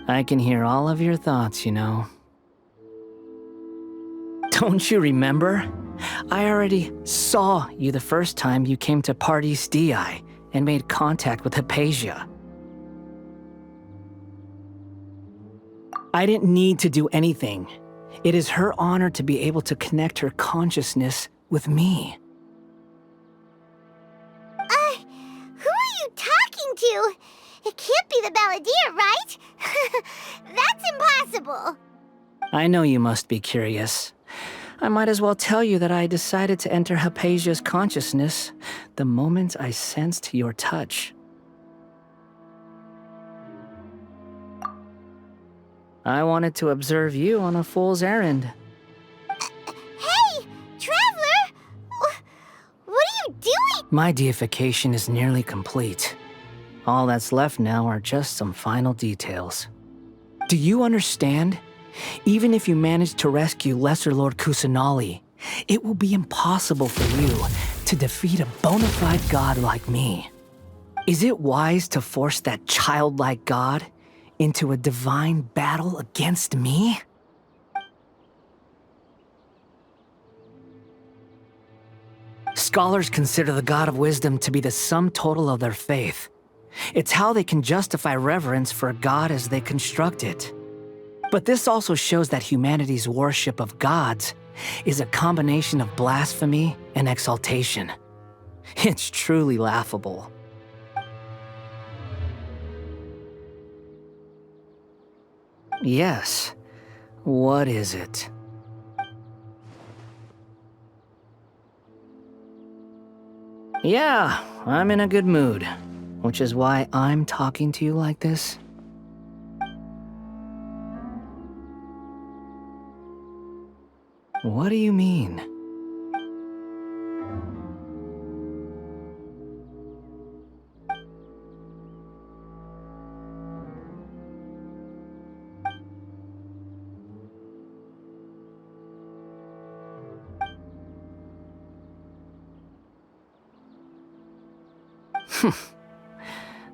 I can hear all of your thoughts, you know. Don't you remember? I already saw you the first time you came to Parties DI and made contact with Hypatia. I didn't need to do anything. It is her honor to be able to connect her consciousness with me. Who are you talking to? It can't be the Balladeer, right? That's impossible. I know you must be curious. I might as well tell you that I decided to enter Hypatia's consciousness the moment I sensed your touch. I wanted to observe you on a fool's errand. Hey, Traveler! What are you doing? My deification is nearly complete. All that's left now are just some final details. Do you understand? Even if you manage to rescue Lesser Lord Kusanali, it will be impossible for you to defeat a bona fide god like me. Is it wise to force that childlike god into a divine battle against me? Scholars consider the God of Wisdom to be the sum total of their faith. It's how they can justify reverence for a god as they construct it. But this also shows that humanity's worship of gods is a combination of blasphemy and exaltation. It's truly laughable. Yes. What is it? Yeah, I'm in a good mood, which is why I'm talking to you like this. What do you mean?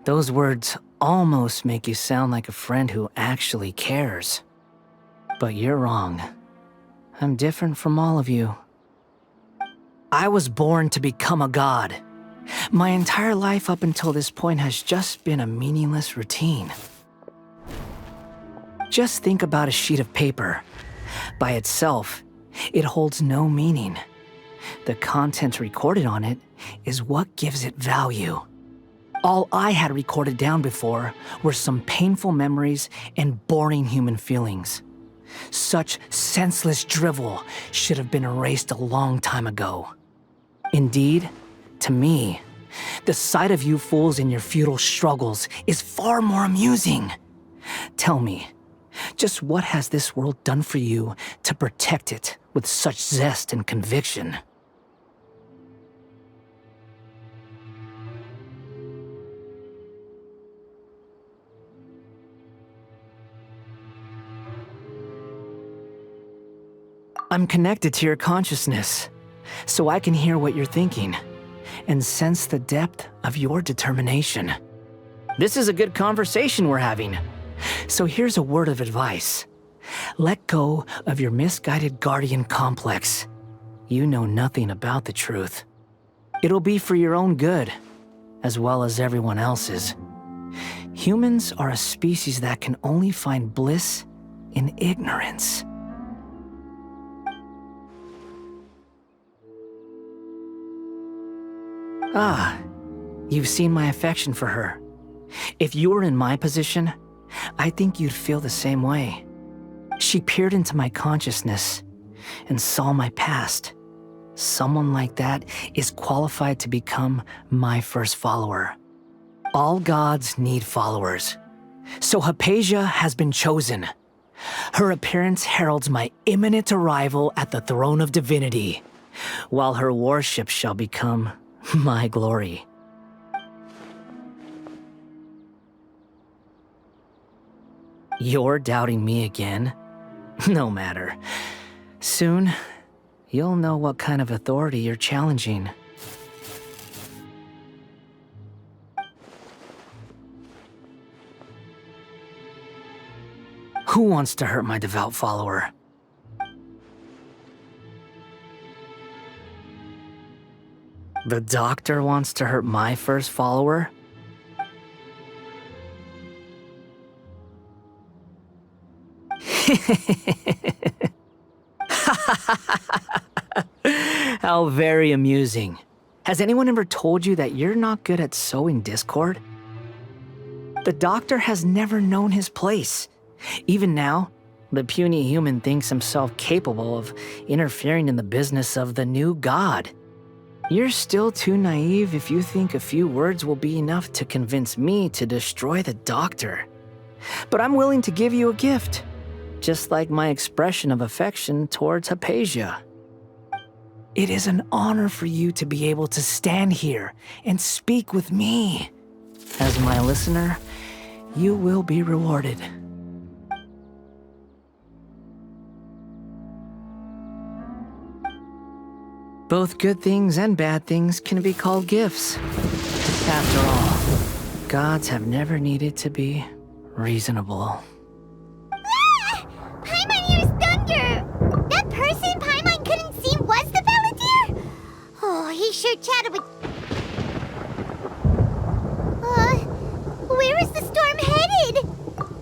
Those words almost make you sound like a friend who actually cares. But you're wrong. I'm different from all of you. I was born to become a god. My entire life up until this point has just been a meaningless routine. Just think about a sheet of paper. By itself, it holds no meaning. The content recorded on it is what gives it value. All I had recorded down before were some painful memories and boring human feelings. Such senseless drivel should have been erased a long time ago. Indeed, to me, the sight of you fools in your futile struggles is far more amusing. Tell me, just what has this world done for you to protect it with such zest and conviction? I'm connected to your consciousness, so I can hear what you're thinking and sense the depth of your determination. This is a good conversation we're having. So here's a word of advice. Let go of your misguided guardian complex. You know nothing about the truth. It'll be for your own good, as well as everyone else's. Humans are a species that can only find bliss in ignorance. Ah, you've seen my affection for her. If you were in my position, I think you'd feel the same way. She peered into my consciousness and saw my past. Someone like that is qualified to become my first follower. All gods need followers. So Hypatia has been chosen. Her appearance heralds my imminent arrival at the throne of divinity, while her worship shall become my glory. You're doubting me again? No matter. Soon, you'll know what kind of authority you're challenging. Who wants to hurt my devout follower? The doctor wants to hurt my first follower? How very amusing. Has anyone ever told you that you're not good at sowing discord? The doctor has never known his place. Even now, the puny human thinks himself capable of interfering in the business of the new god. You're still too naive if you think a few words will be enough to convince me to destroy the doctor. But I'm willing to give you a gift, just like my expression of affection towards Hypatia. It is an honor for you to be able to stand here and speak with me. As my listener, you will be rewarded. Both good things and bad things can be called gifts. After all, gods have never needed to be reasonable. Ah! Paimon hears thunder! That person Paimon couldn't see was the Valadier? Oh, he sure chatted with... Where is the storm headed?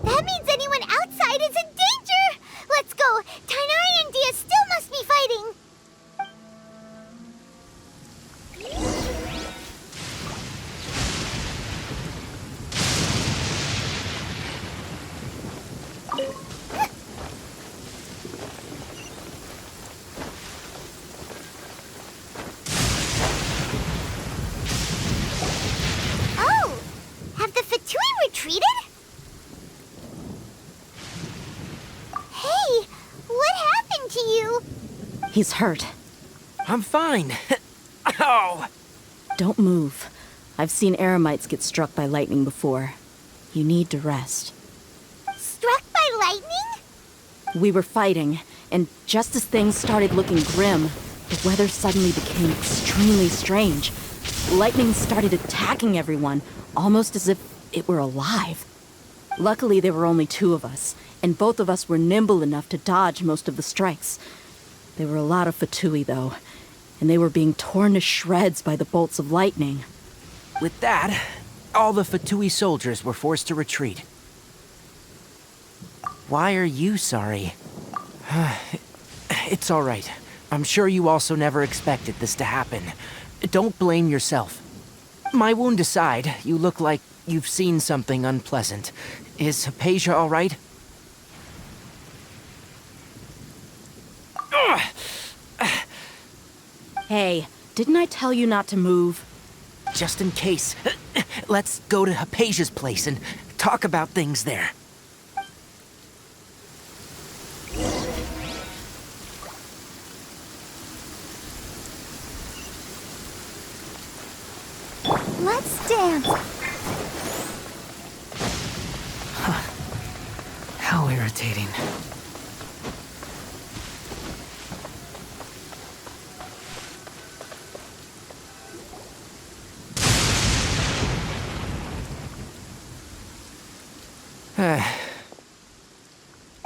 That means anyone outside is in danger! Let's go! Tighnari and Dia still must be fighting! Oh! Have the Fatui retreated? Hey! What happened to you? He's hurt. I'm fine. Ow! Don't move. I've seen Eremites get struck by lightning before. You need to rest. Struck by lightning? We were fighting, and just as things started looking grim, the weather suddenly became extremely strange. Lightning started attacking everyone, almost as if it were alive. Luckily, there were only two of us, and both of us were nimble enough to dodge most of the strikes. There were a lot of Fatui, though, and they were being torn to shreds by the bolts of lightning. With that, all the Fatui soldiers were forced to retreat. Why are you sorry? It's all right. I'm sure you also never expected this to happen. Don't blame yourself. My wound aside, you look like you've seen something unpleasant. Is Hypatia all right? Hey, didn't I tell you not to move? Just in case, let's go to Hypatia's place and talk about things there. Let's dance. How irritating.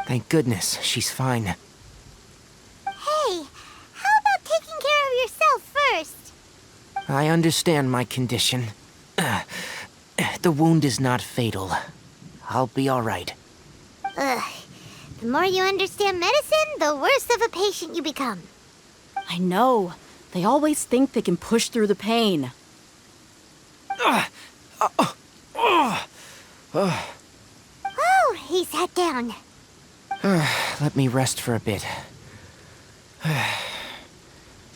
Thank goodness, she's fine. Hey, how about taking care of yourself first? I understand my condition. The wound is not fatal. I'll be all right. Ugh. The more you understand medicine, the worse of a patient you become. I know. They always think they can push through the pain. Oh, he sat down. Let me rest for a bit.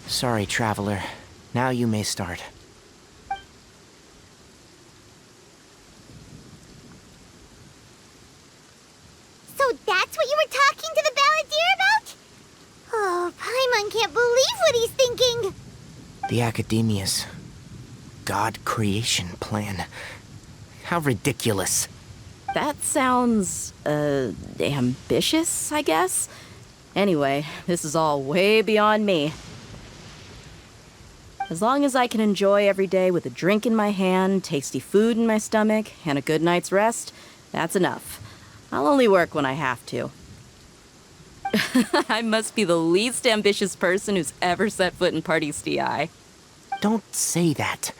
Sorry, traveler. Now you may start. So that's what you were talking to the Balladeer about? Oh, Paimon can't believe what he's thinking. The Academia's God creation plan. How ridiculous. That sounds, ambitious, I guess? Anyway, this is all way beyond me. As long as I can enjoy every day with a drink in my hand, tasty food in my stomach, and a good night's rest, that's enough. I'll only work when I have to. I must be the least ambitious person who's ever set foot in Party's DI. Don't say that.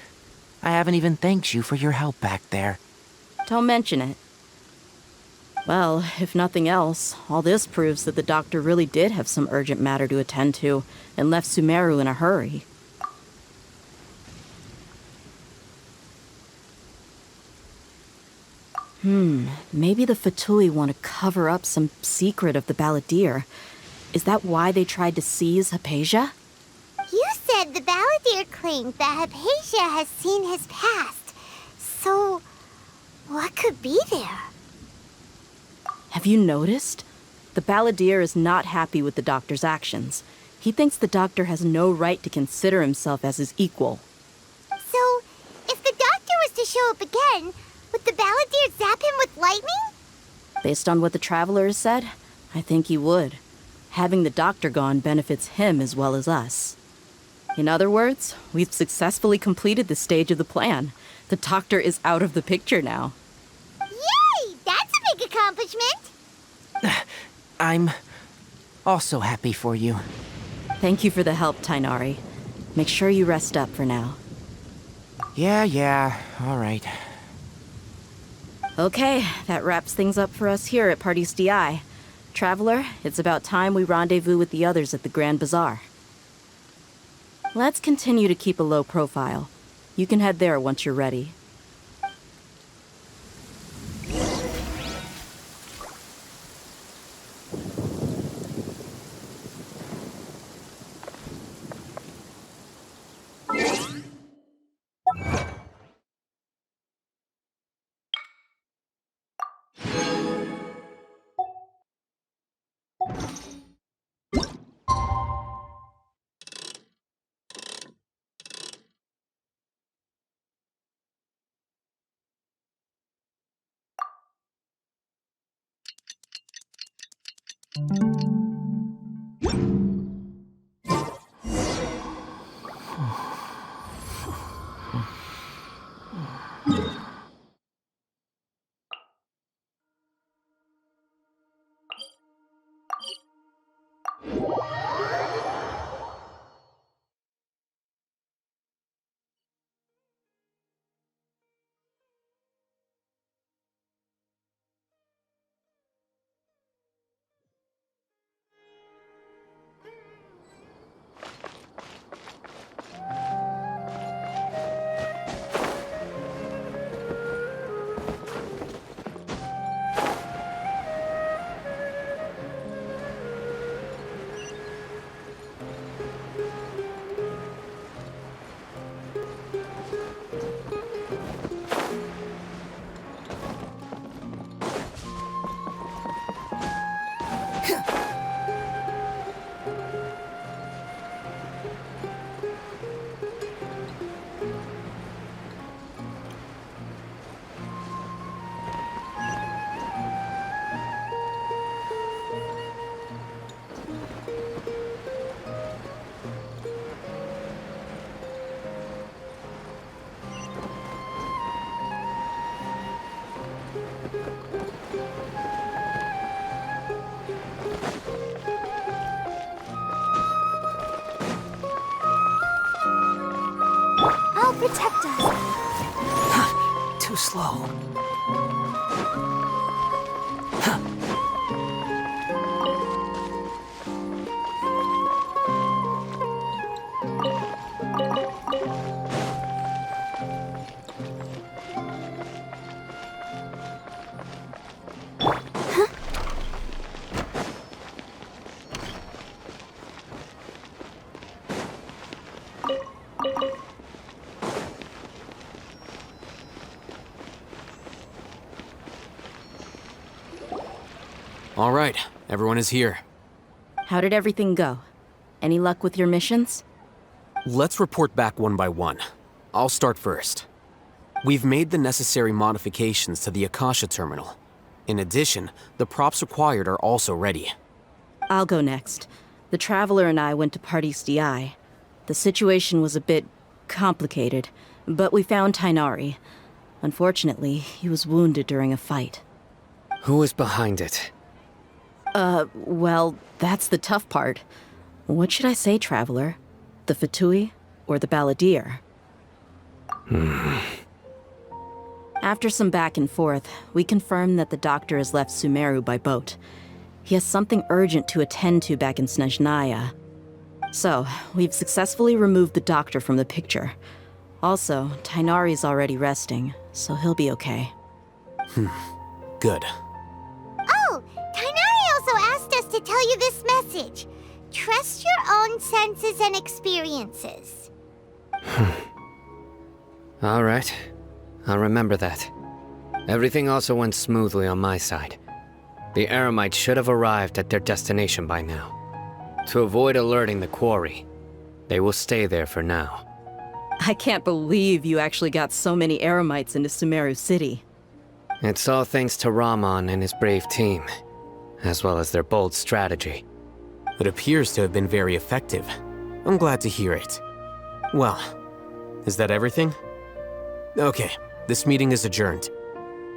I haven't even thanked you for your help back there. Don't mention it. Well, if nothing else, all this proves that the doctor really did have some urgent matter to attend to and left Sumeru in a hurry. Maybe the Fatui want to cover up some secret of the Balladeer. Is that why they tried to seize Hypatia? You said the Balladeer claimed that Hypatia has seen his past. So, what could be there? Have you noticed? The Balladeer is not happy with the doctor's actions. He thinks the doctor has no right to consider himself as his equal. So, if the doctor was to show up again, would the Balladeer zap him with lightning? Based on what the Traveler has said, I think he would. Having the doctor gone benefits him as well as us. In other words, we've successfully completed this stage of the plan. The doctor is out of the picture now. Yay! That's a big accomplishment! I'm also happy for you. Thank you for the help, Tainari. Make sure you rest up for now. Yeah, all right. Okay, that wraps things up for us here at Party's DI. Traveler, it's about time we rendezvous with the others at the Grand Bazaar. Let's continue to keep a low profile. You can head there once you're ready. Protect us. Too slow. All right, everyone is here. How did everything go? Any luck with your missions? Let's report back one by one. I'll start first. We've made the necessary modifications to the Akasha terminal. In addition, the props required are also ready. I'll go next. The Traveler and I went to Party's DI. The situation was a bit complicated, but we found Tainari. Unfortunately, he was wounded during a fight. Who is behind it? Well, that's the tough part. What should I say, Traveler? The Fatui or the Balladeer? After some back and forth, we confirmed that the doctor has left Sumeru by boat. He has something urgent to attend to back in Snezhnaya. So, we've successfully removed the doctor from the picture. Also, Tighnari's already resting, so he'll be okay. Good. Oh, Tighnari also asked us to tell you this message. Trust your own senses and experiences. All right. I'll remember that. Everything also went smoothly on my side. The Eremites should have arrived at their destination by now. To avoid alerting the quarry, they will stay there for now. I can't believe you actually got so many Eremites into Sumeru City. It's all thanks to Rahman and his brave team, as well as their bold strategy. It appears to have been very effective. I'm glad to hear it. Well, is that everything? Okay, this meeting is adjourned.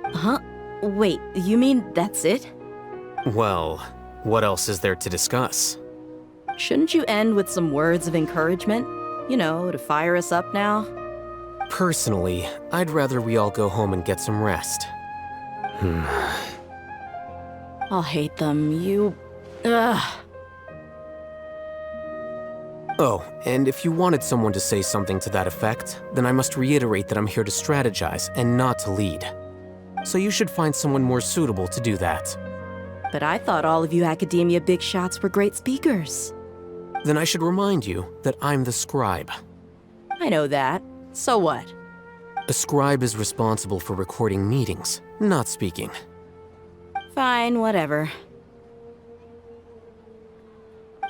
Huh? Wait, you mean that's it? Well, what else is there to discuss? Shouldn't you end with some words of encouragement? You know, to fire us up now? Personally, I'd rather we all go home and get some rest. I'll hate them, you... Ugh. Oh, and if you wanted someone to say something to that effect, then I must reiterate that I'm here to strategize and not to lead. So you should find someone more suitable to do that. But I thought all of you Academia big shots were great speakers. Then I should remind you that I'm the scribe. I know that. So what? A scribe is responsible for recording meetings, not speaking. Fine, whatever.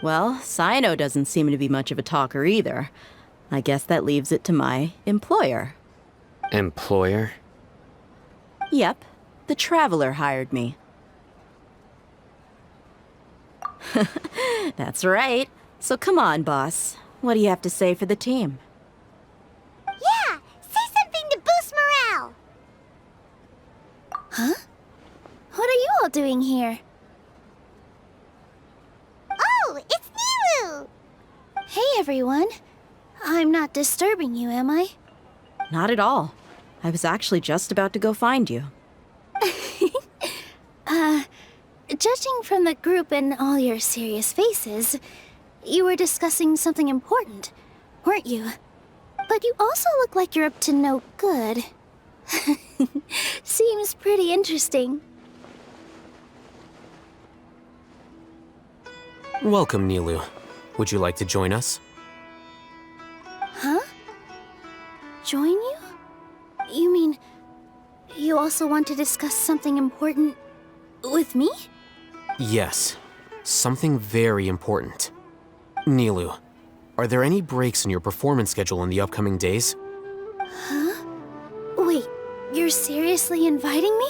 Well, Cyno doesn't seem to be much of a talker either. I guess that leaves it to my employer. Employer? Yep, the Traveler hired me. That's right. So come on, boss. What do you have to say for the team? Yeah, say something to boost morale. Huh? What are you all doing here? Oh, it's Nilu! Hey, everyone. I'm not disturbing you, am I? Not at all. I was actually just about to go find you. Judging from the group and all your serious faces, you were discussing something important, weren't you? But you also look like you're up to no good. Seems pretty interesting. Welcome, Nilu. Would you like to join us? Huh? Join you? You mean, you also want to discuss something important with me? Yes, something very important. Nilu, are there any breaks in your performance schedule in the upcoming days? Huh? Wait, you're seriously inviting me?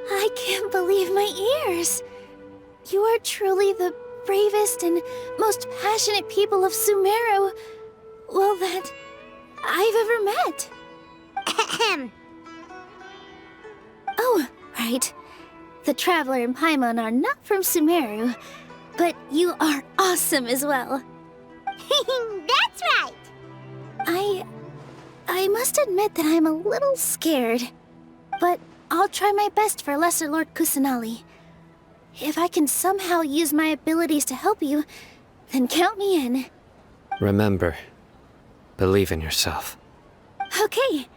I can't believe my ears. You are truly the bravest and most passionate people of Sumeru, well, that I've ever met. Ahem. Oh, right. The Traveler and Paimon are not from Sumeru, but you are awesome as well. That's right! I must admit that I'm a little scared, but I'll try my best for Lesser Lord Kusanali. If I can somehow use my abilities to help you, then count me in. Remember, believe in yourself. Okay.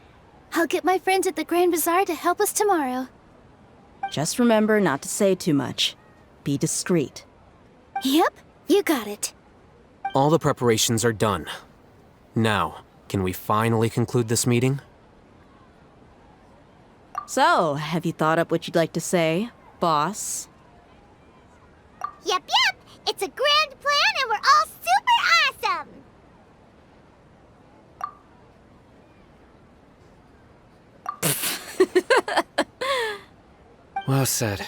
I'll get my friends at the Grand Bazaar to help us tomorrow. Just remember not to say too much. Be discreet. Yep, you got it. All the preparations are done. Now, can we finally conclude this meeting? So, have you thought up what you'd like to say, boss? Yep. It's a grand plan and we're all super awesome! Well said.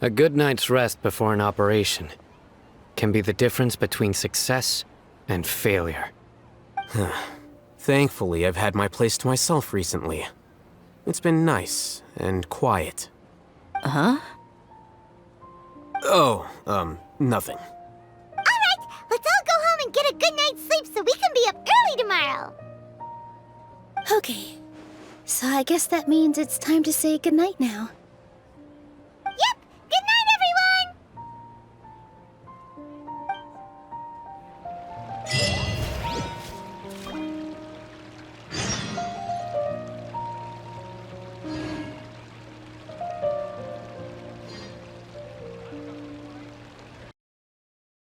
A good night's rest before an operation can be the difference between success and failure. Thankfully, I've had my place to myself recently. It's been nice and quiet. Huh? Oh, nothing. Alright, let's all go home and get a good night's sleep so we can be up early tomorrow. Okay, so I guess that means it's time to say goodnight now.